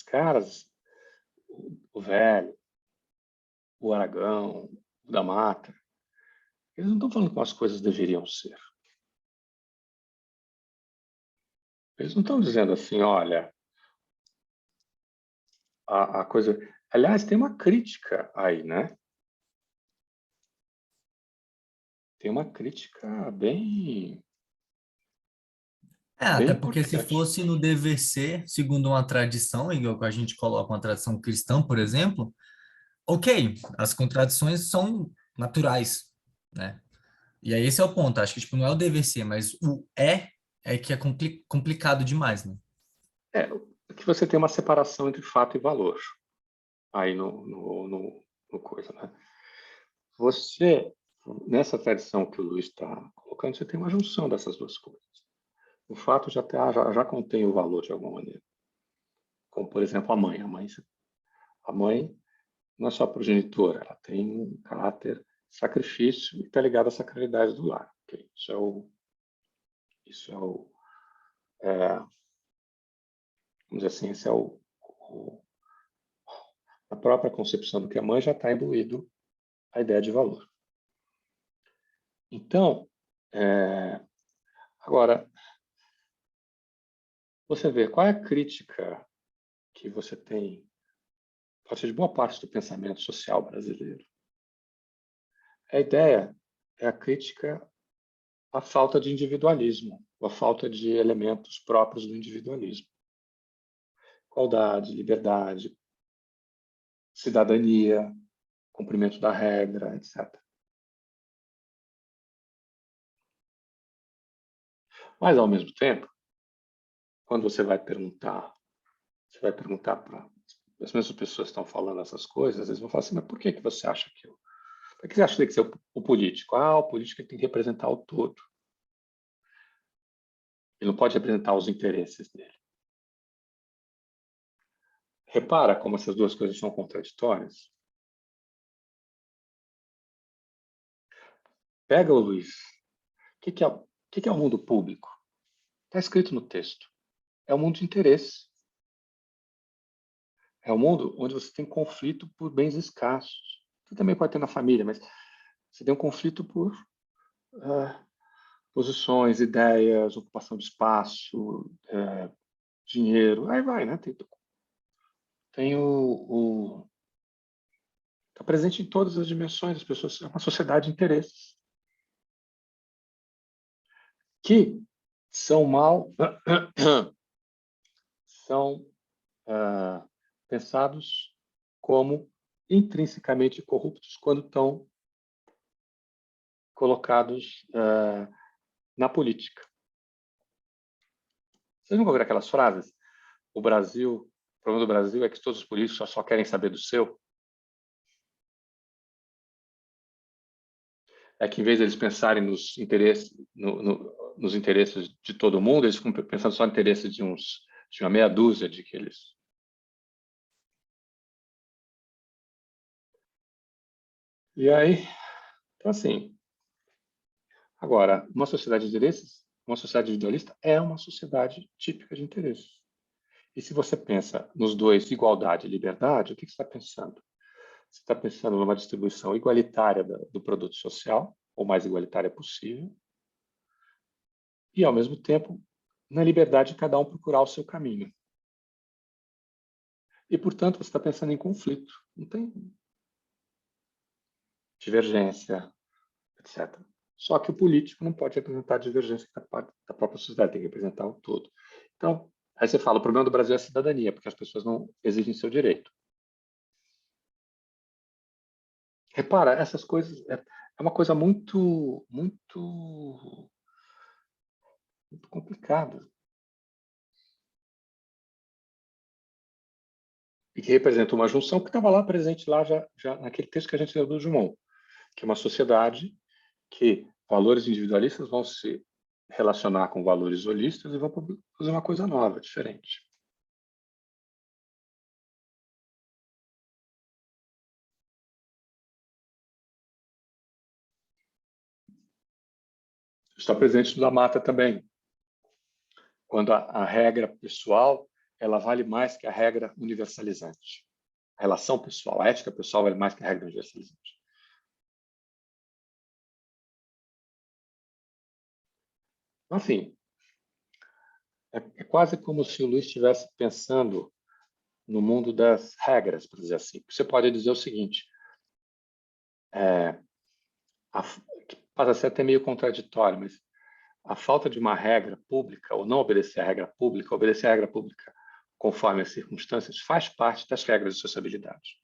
caras, o Velho, o Aragão, o da Mata, eles não estão falando como as coisas deveriam ser. Eles não estão dizendo assim, olha, a coisa... Aliás, tem uma crítica aí, né? Tem uma crítica bem Até porque se importante. fosse no dever ser, segundo uma tradição, igual que a gente coloca uma tradição cristã, por exemplo, ok, as contradições são naturais, né? E aí esse é o ponto, acho que tipo, não é o dever ser, mas o é que é complicado demais, né? É que você tem uma separação entre fato e valor aí no coisa, né? Você, nessa tradição que o Luiz está colocando, você tem uma junção dessas duas coisas. O fato já contém o valor de alguma maneira. Como, por exemplo, a mãe. A mãe não é só progenitora, ela tem um caráter sacrifício e está ligada à sacralidade do lar. Okay? Vamos dizer assim, esse é a própria concepção do que é mãe já está imbuído a ideia de valor. Então, agora, você vê qual é a crítica que você tem a partir de boa parte do pensamento social brasileiro. A ideia é a crítica à falta de individualismo, à falta de elementos próprios do individualismo. Igualdade, liberdade, cidadania, cumprimento da regra, etc. Mas, ao mesmo tempo, quando você vai perguntar para as mesmas pessoas que estão falando essas coisas, eles vão falar assim, mas por que você acha aquilo? Por que você acha que tem que ser o político? O político tem que representar o todo. Ele não pode representar os interesses dele. Repara como essas duas coisas são contraditórias? Pega o Luiz. O que é o mundo público? Está escrito no texto. É um mundo de interesse. É um mundo onde você tem conflito por bens escassos. Você também pode ter na família, mas você tem um conflito por posições, ideias, ocupação de espaço, dinheiro. Aí vai, né? Tem está presente em todas as dimensões das pessoas. É uma sociedade de interesses que são são pensados como intrinsecamente corruptos quando estão colocados na política. Vocês nunca ouviram aquelas frases? O Brasil problema do Brasil é que todos os políticos só querem saber do seu. É que, em vez de eles pensarem nos interesses, nos interesses de todo mundo, eles ficam pensando só no interesse de uma meia dúzia de que eles... E aí, então assim, agora, uma sociedade de interesses, uma sociedade individualista é uma sociedade típica de interesses. E se você pensa nos dois, igualdade e liberdade, o que você está pensando? Você está pensando numa distribuição igualitária do produto social, ou mais igualitária possível, e, ao mesmo tempo, na liberdade de cada um procurar o seu caminho. E, portanto, você está pensando em conflito. Não tem divergência, etc. Só que o político não pode representar a divergência da própria sociedade, tem que representar o todo. Então, aí você fala, o problema do Brasil é a cidadania, porque as pessoas não exigem seu direito. Repara, essas coisas... É uma coisa muito complicada. E que representa uma junção que estava lá presente lá já naquele texto que a gente leu do Drummond, que é uma sociedade que valores individualistas vão se relacionar com valores holistas e vão fazer uma coisa nova, diferente. Está presente no da Mata também, quando a regra pessoal ela vale mais que a regra universalizante. A relação pessoal, a ética pessoal vale mais que a regra universalizante. Assim, é quase como se o Luiz estivesse pensando no mundo das regras, por dizer assim. Você pode dizer o seguinte, pode ser até meio contraditório, mas a falta de uma regra pública, ou não obedecer à regra pública conforme as circunstâncias, faz parte das regras de sociabilidade.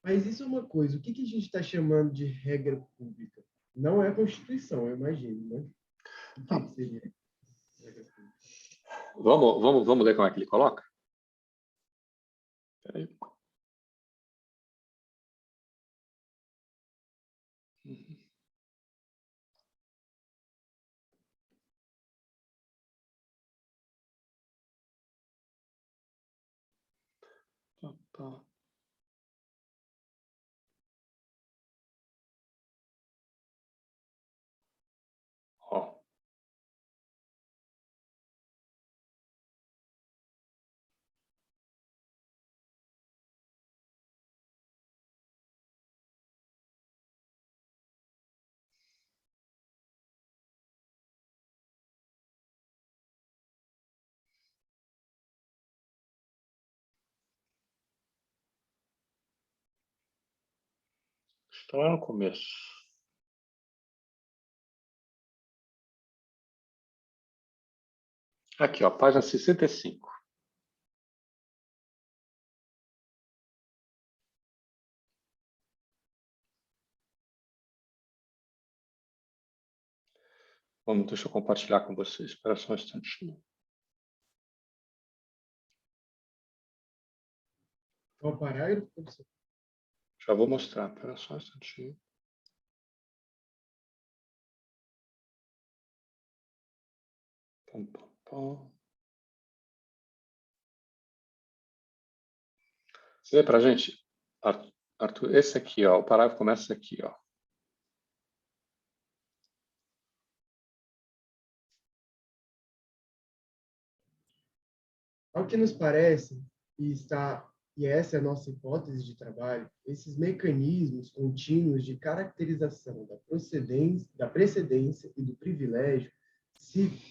Mas isso é uma coisa, o que a gente está chamando de regra pública? Não é a Constituição, eu imagino, né? O que seria regra pública? Vamos ler como é que ele coloca? Peraí. Tá. Ó. Está lá no começo. Aqui, ó, página 65. Deixa eu compartilhar com vocês. Espera só um instantinho. Qual parágrafo, professor? Já vou mostrar. Espera só um instantinho. Você vê para a gente, Arthur, esse aqui, ó, o parágrafo começa aqui, ó. Ao que nos parece, e essa é a nossa hipótese de trabalho, esses mecanismos contínuos de caracterização da precedência e do privilégio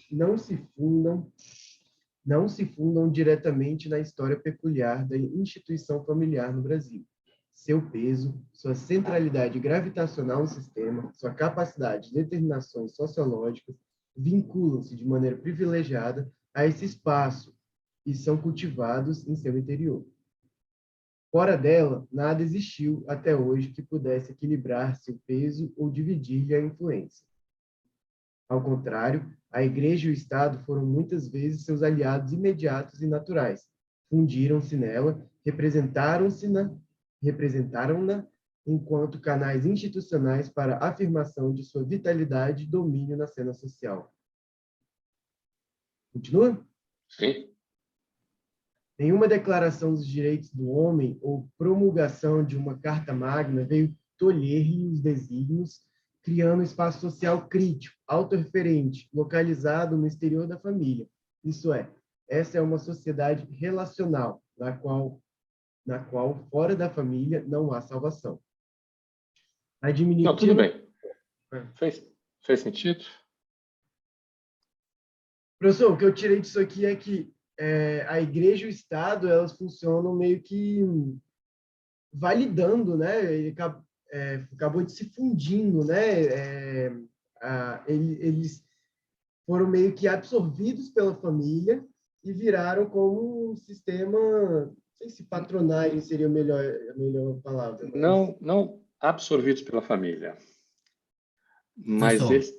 não se fundam diretamente na história peculiar da instituição familiar no Brasil. Seu peso, sua centralidade gravitacional no sistema, sua capacidade de determinações sociológicas vinculam-se de maneira privilegiada a esse espaço e são cultivados em seu interior. Fora dela, nada existiu até hoje que pudesse equilibrar seu peso ou dividir-lhe a influência. Ao contrário, a Igreja e o Estado foram muitas vezes seus aliados imediatos e naturais. Fundiram-se nela, representaram-na enquanto canais institucionais para a afirmação de sua vitalidade e domínio na cena social. Continua? Sim. Nenhuma declaração dos direitos do homem ou promulgação de uma carta magna veio tolher-lhe os desígnios, criando um espaço social crítico, autorreferente, localizado no exterior da família. Isso é, essa é uma sociedade relacional, na qual fora da família não há salvação. Não, tudo bem. Fez sentido? Professor, o que eu tirei disso aqui é que a Igreja e o Estado, elas funcionam meio que validando, né? Ele acabou de se fundindo, né? Eles foram meio que absorvidos pela família e viraram como um sistema, não sei se patronário seria a melhor palavra. Mas... Não absorvidos pela família. Mas Professor, eles...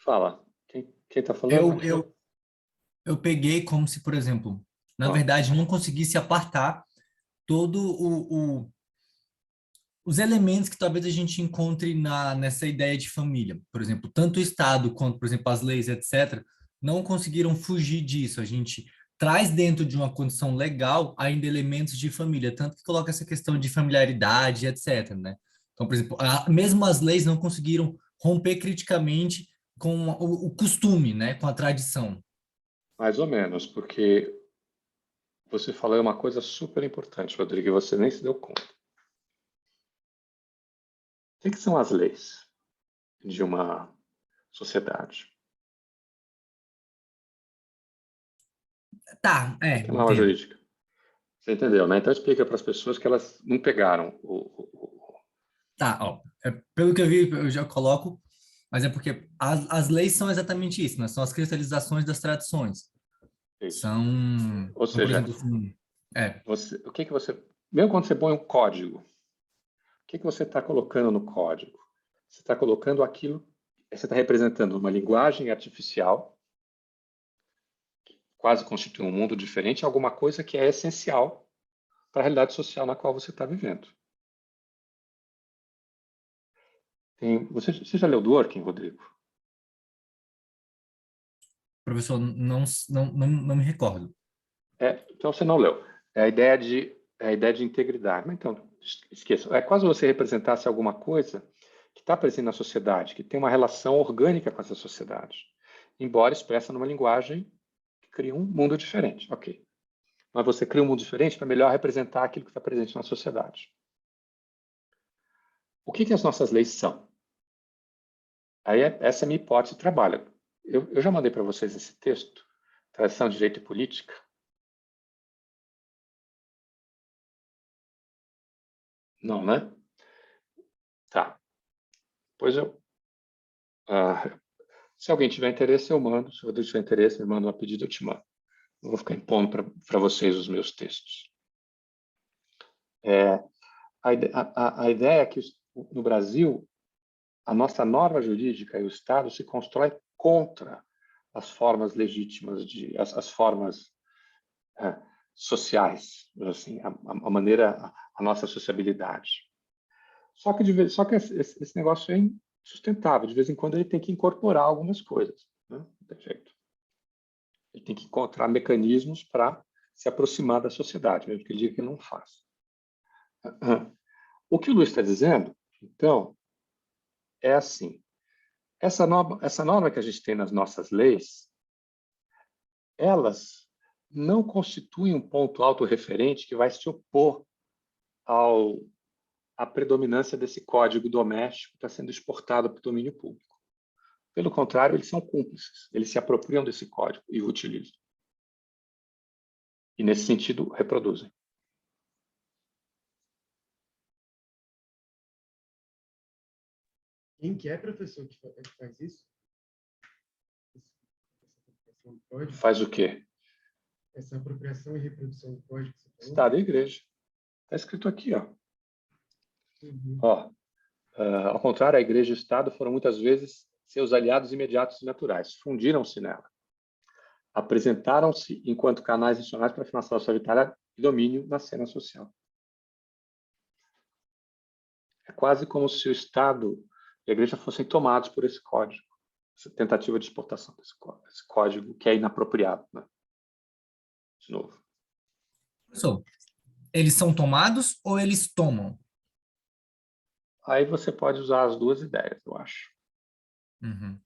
Fala. Quem está falando? eu peguei como se, por exemplo, na Ah. verdade, não conseguisse apartar todo os elementos que talvez a gente encontre nessa ideia de família. Por exemplo, tanto o Estado quanto, por exemplo, as leis, etc., não conseguiram fugir disso. A gente traz dentro de uma condição legal ainda elementos de família, tanto que coloca essa questão de familiaridade, etc., né? Então, por exemplo, mesmo as leis não conseguiram romper criticamente com o costume, né? Com a tradição. Mais ou menos, porque você falou uma coisa super importante, Rodrigo, e você nem se deu conta. O que são as leis de uma sociedade? Tá, O que é norma jurídica? Você entendeu, né? Então explica para as pessoas que elas não pegaram Tá, ó, pelo que eu vi, eu já coloco, mas é porque as leis são exatamente isso, né? São as cristalizações das tradições. isso. São, Ou então, por seja, exemplo, assim, o que você... Mesmo quando você põe um código, o que você está colocando no código? Você está colocando aquilo... Você está representando uma linguagem artificial que quase constitui um mundo diferente, alguma coisa que é essencial para a realidade social na qual você está vivendo. Você já leu Dworkin, Rodrigo? professor, não me recordo. Então você não leu. É a ideia de integridade. Mas então, esqueça. É quase você representasse alguma coisa que está presente na sociedade, que tem uma relação orgânica com essa sociedade, embora expressa numa linguagem que cria um mundo diferente. Ok. Mas você cria um mundo diferente para melhor representar aquilo que está presente na sociedade. O que as nossas leis são? Aí essa é a minha hipótese de trabalho. Eu já mandei para vocês esse texto, Tradição de Direito e Política. Não, né? Tá. Pois se alguém tiver interesse, eu mando. Se o Rodrigo tiver interesse, me manda um pedido, eu te mando. Não vou ficar impondo para vocês os meus textos. A ideia é que no Brasil, a nossa norma jurídica e o Estado se constrói contra as formas legítimas, as formas sociais, assim, a maneira, a nossa sociabilidade. Só que esse negócio é insustentável. De vez em quando ele tem que incorporar algumas coisas, né? Não tem jeito. Ele tem que encontrar mecanismos para se aproximar da sociedade, mesmo que ele diga que não faz. O que o Luiz está dizendo, então, é assim: essa norma que a gente tem nas nossas leis, elas não constituem um ponto autorreferente que vai se opor à predominância desse código doméstico que está sendo exportado para o domínio público. Pelo contrário, eles são cúmplices. Eles se apropriam desse código e o utilizam. E, nesse sentido, reproduzem. Quem que é, professor, que faz isso? Faz o quê? Essa apropriação e reprodução do código que você falou? Estado e igreja. Está escrito aqui, ó. Uhum. Ao contrário, a igreja e o Estado foram muitas vezes seus aliados imediatos e naturais, fundiram-se nela. Apresentaram-se enquanto canais adicionais para a afirmação da sua vitória e domínio na cena social. É quase como se o Estado e a Igreja fossem tomados por esse código, essa tentativa de exportação desse código que é inapropriado, né? De novo. Professor, eles são tomados ou eles tomam? Aí você pode usar as duas ideias, eu acho. Uhum.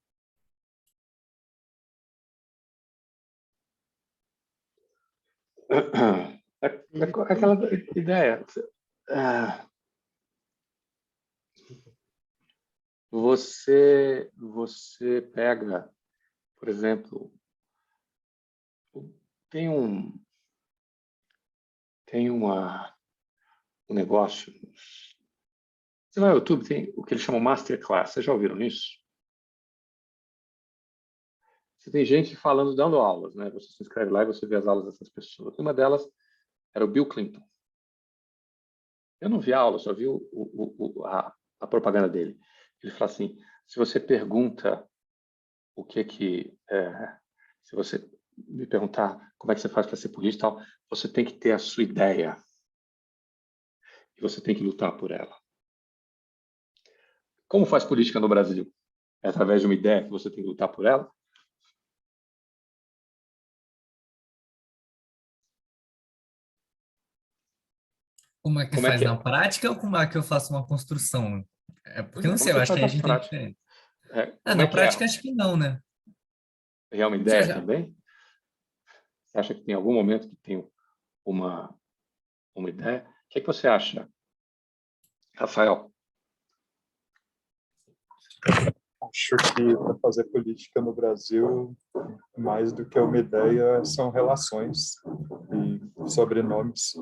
Aquela ideia. Você pega, por exemplo, tem um negócio. Você vai ao YouTube, tem o que eles chamam Masterclass. Vocês já ouviram isso? Você tem gente falando, dando aulas, né? Você se inscreve lá e você vê as aulas dessas pessoas. Uma delas era o Bill Clinton. Eu não vi a aula, só vi a propaganda dele. Ele fala assim, se você pergunta se você me perguntar como é que você faz para ser político e tal, você tem que ter a sua ideia. E você tem que lutar por ela. Como faz política no Brasil? É através de uma ideia que você tem que lutar por ela? Como é que Como é faz que na é? prática ou como é que eu faço uma construção? É porque eu não Como sei, eu você acho que faz aí a na gente tem prática? diferente. Como é Na que é? prática, acho que não, né? É uma Já, ideia já. também? Você acha que tem algum momento que tem uma ideia? O que você acha, Rafael? Acho que para fazer política no Brasil, mais do que uma ideia, são relações e sobrenomes.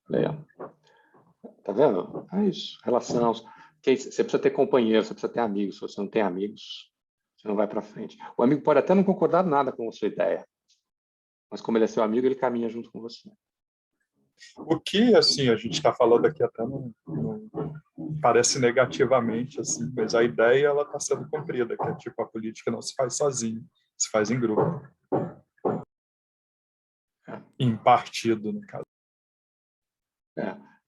Leia. Tá vendo? É isso. Relação. Você precisa ter companheiro, você precisa ter amigos. Se você não tem amigos, você não vai para frente. O amigo pode até não concordar nada com a sua ideia, mas como ele é seu amigo, ele caminha junto com você. O que, assim, a gente está falando aqui até não parece negativamente, assim, mas a ideia ela está sendo cumprida, que é tipo, a política não se faz sozinho, se faz em grupo. Em partido, no caso.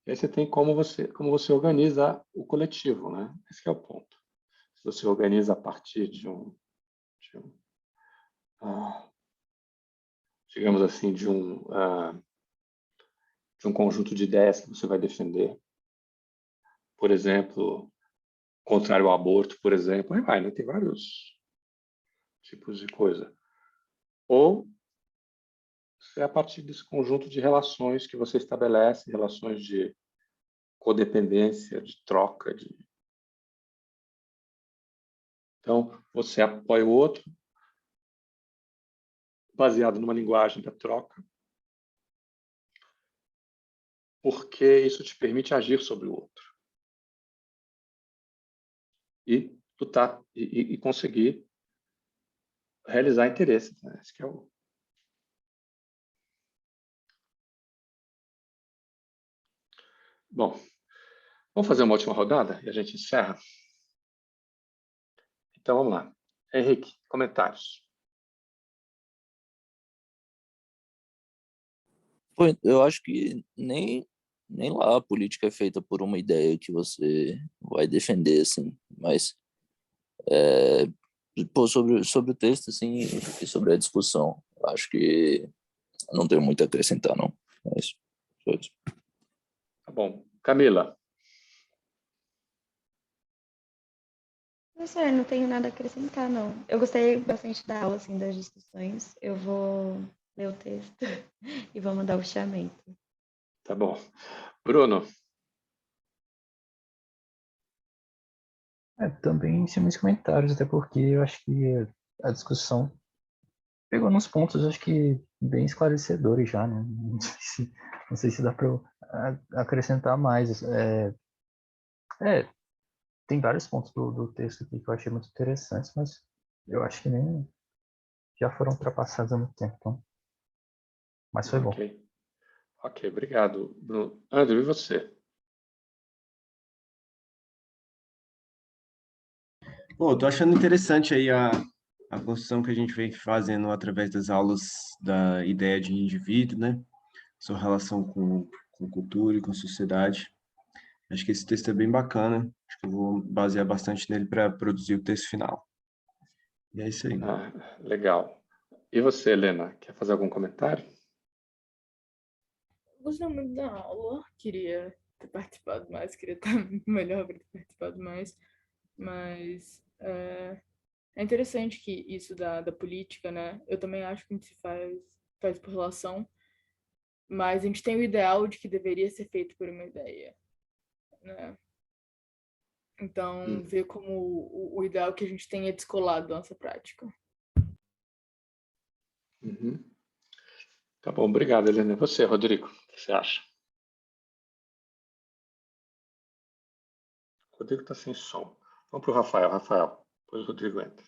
E aí você tem como você organiza o coletivo, né? Esse que é o ponto. Se você organiza a partir digamos assim, de um conjunto de ideias que você vai defender. Por exemplo, contrário ao aborto, por exemplo, aí vai, né? Tem vários tipos de coisa. Ou é a partir desse conjunto de relações que você estabelece, relações de codependência, de troca. Então, você apoia o outro, baseado numa linguagem da troca, porque isso te permite agir sobre o outro. E lutar, e conseguir realizar interesses. Né? Esse que é o... Bom, vamos fazer uma última rodada e a gente encerra? Então, vamos lá. Henrique, comentários. Pô, eu acho que nem lá a política é feita por uma ideia que você vai defender, assim, mas pô, sobre o texto, assim, e sobre a discussão, eu acho que não tenho muito a acrescentar, não. Mas, só isso. Tá bom. Camila. Professor, não tenho nada a acrescentar, não. Eu gostei bastante da aula, assim, das discussões. Eu vou ler o texto e vou mandar o chamamento. Tá bom. Bruno. Também em cima dos comentários, até porque eu acho que a discussão pegou nos pontos, acho que bem esclarecedores já, né? Não sei se dá para acrescentar mais. Tem vários pontos do texto aqui que eu achei muito interessantes, mas eu acho que nem já foram ultrapassados há muito tempo, então. Mas foi bom. Ok, obrigado, Bruno. André, e você? Pô, tô achando interessante aí a construção que a gente vem fazendo através das aulas da ideia de indivíduo, né? Sua relação com cultura e com sociedade. Acho que esse texto é bem bacana. Acho que eu vou basear bastante nele para produzir o texto final. E é isso aí. Legal. E você, Helena, quer fazer algum comentário? Gostei muito da aula, queria ter participado mais, queria estar melhor para ter participado mais, mas é interessante que isso da política, né? Eu também acho que a gente faz por relação, mas a gente tem o ideal de que deveria ser feito por uma ideia, né? Então, ver como o ideal que a gente tem é descolado da nossa prática. Uhum. Tá bom, obrigado, Helena. E você, Rodrigo, o que você acha? O Rodrigo está sem som. Vamos para o Rafael. Rafael, depois o Rodrigo entra.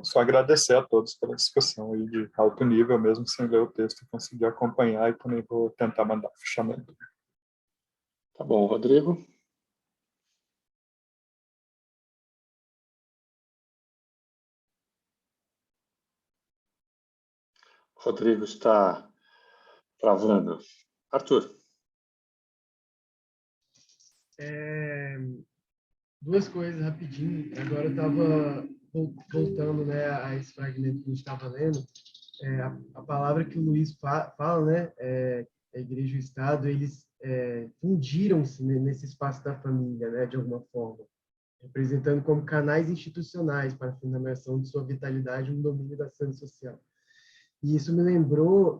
Só agradecer a todos pela discussão aí de alto nível, mesmo sem ler o texto, conseguir acompanhar, e também vou tentar mandar o fichamento. Tá bom, Rodrigo. Rodrigo está travando. Arthur. Duas coisas rapidinho. Agora eu estava voltando, né, a esse fragmento que a gente estava lendo. A palavra que o Luiz fala, né, a igreja e o Estado, eles fundiram-se nesse espaço da família, né, de alguma forma, representando como canais institucionais para a fundamentação de sua vitalidade no domínio da ação social. E isso me lembrou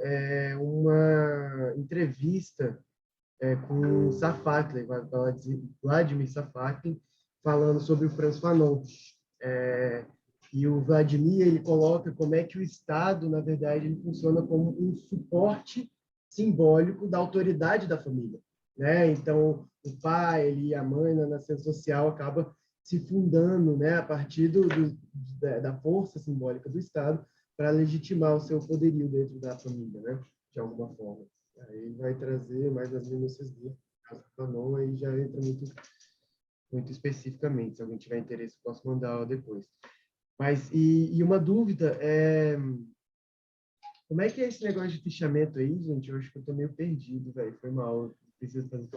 uma entrevista com Safatli, Vladimir Safatli, falando sobre o Franz Fanon. E o Vladimir, ele coloca como é que o Estado, na verdade, ele funciona como um suporte simbólico da autoridade da família, né? Então, o pai e a mãe na nação social acaba se fundando, né, a partir da força simbólica do Estado para legitimar o seu poderio dentro da família, né, de alguma forma. Aí vai trazer mais as minúcias do caso do Fanon, aí já entra muito especificamente. Se alguém tiver interesse, posso mandar ela depois. Mas, e uma dúvida, como é que é esse negócio de fichamento aí, gente? Eu acho que eu tô meio perdido, velho. Foi mal. Preciso fazer.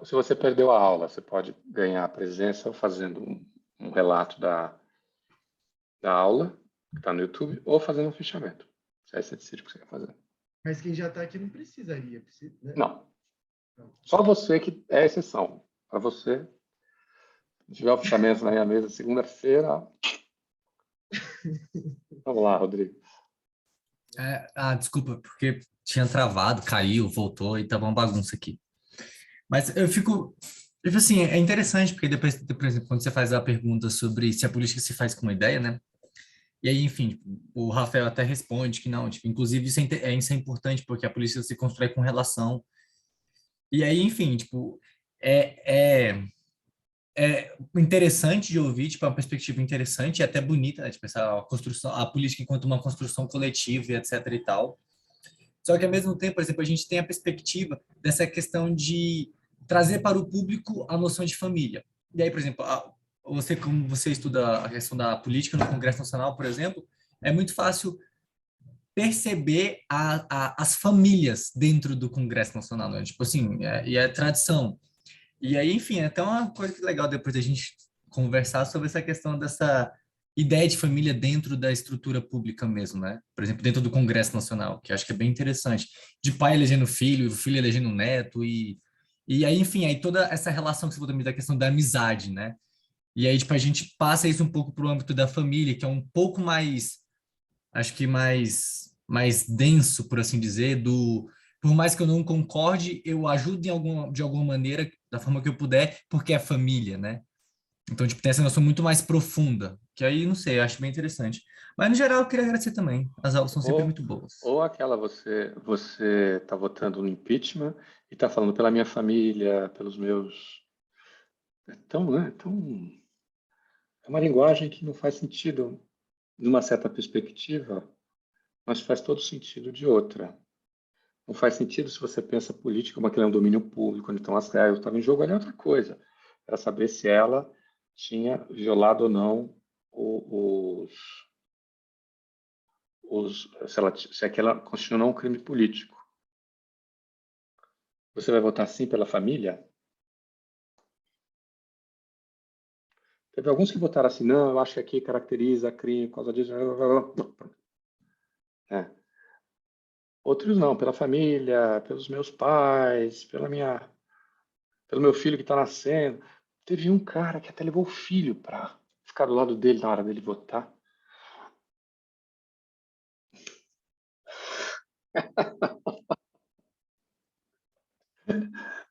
Se você perdeu a aula, você pode ganhar a presença fazendo um relato da aula, que está no YouTube, ou fazendo um fichamento. Aí você decide o que você quer fazer. Mas quem já está aqui não precisaria, né? Não. Só você que é exceção. Para você, se tiver o fichamento na minha mesa segunda-feira. Vamos lá, Rodrigo. Desculpa, porque tinha travado, caiu, voltou e tava uma bagunça aqui. Mas eu fico assim, é interessante, porque depois, por exemplo, quando você faz a pergunta sobre se a política se faz com uma ideia, né? E aí, enfim, o Rafael até responde que não, tipo, inclusive isso é importante, porque a política se constrói com relação. E aí, enfim, tipo, é interessante de ouvir, tipo, é uma perspectiva interessante e até bonita, né? Tipo, essa construção, a política enquanto uma construção coletiva e etc e tal. Só que, ao mesmo tempo, por exemplo, a gente tem a perspectiva dessa questão de trazer para o público a noção de família. E aí, por exemplo, como você estuda a questão da política no Congresso Nacional, por exemplo, é muito fácil perceber as famílias dentro do Congresso Nacional, né? Tipo assim, e a tradição. E aí, enfim, é até uma coisa que é legal depois da gente conversar sobre essa questão dessa ideia de família dentro da estrutura pública mesmo, né? Por exemplo, dentro do Congresso Nacional, que eu acho que é bem interessante. De pai elegendo filho, o filho elegendo neto, e aí, enfim, aí toda essa relação que você falou também da questão da amizade, né? E aí, tipo, a gente passa isso um pouco para o âmbito da família, que é um pouco mais, acho que mais denso, por assim dizer, por mais que eu não concorde, eu ajudo de alguma maneira, da forma que eu puder, porque é família, né? Então, tipo, tem essa noção muito mais profunda, que aí, não sei, eu acho bem interessante. Mas, no geral, eu queria agradecer também. As aulas são sempre muito boas. Ou aquela, você está votando no impeachment e está falando pela minha família, pelos meus... Então, né? Então, é uma linguagem que não faz sentido de uma certa perspectiva, mas faz todo sentido de outra. Não faz sentido se você pensa política como aquele é um domínio público, onde estão as regras, estava em jogo, ali é outra coisa. Era saber se ela tinha violado ou não se aquela constituiu ou não um crime político. Você vai votar sim pela família? Teve alguns que votaram assim, não, eu acho que aqui caracteriza crime por causa disso. É. Outros não, pela família, pelos meus pais, pelo meu filho que está nascendo. Teve um cara que até levou o filho para ficar do lado dele na hora dele votar.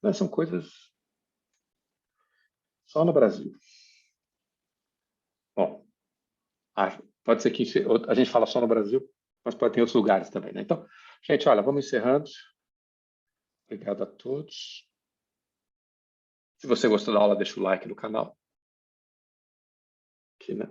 Mas são coisas só no Brasil. Bom, pode ser que a gente fala só no Brasil, mas pode ter outros lugares também, né? Então, gente, olha, vamos encerrando. Obrigado a todos. Se você gostou da aula, deixa o like no canal. Aqui, né?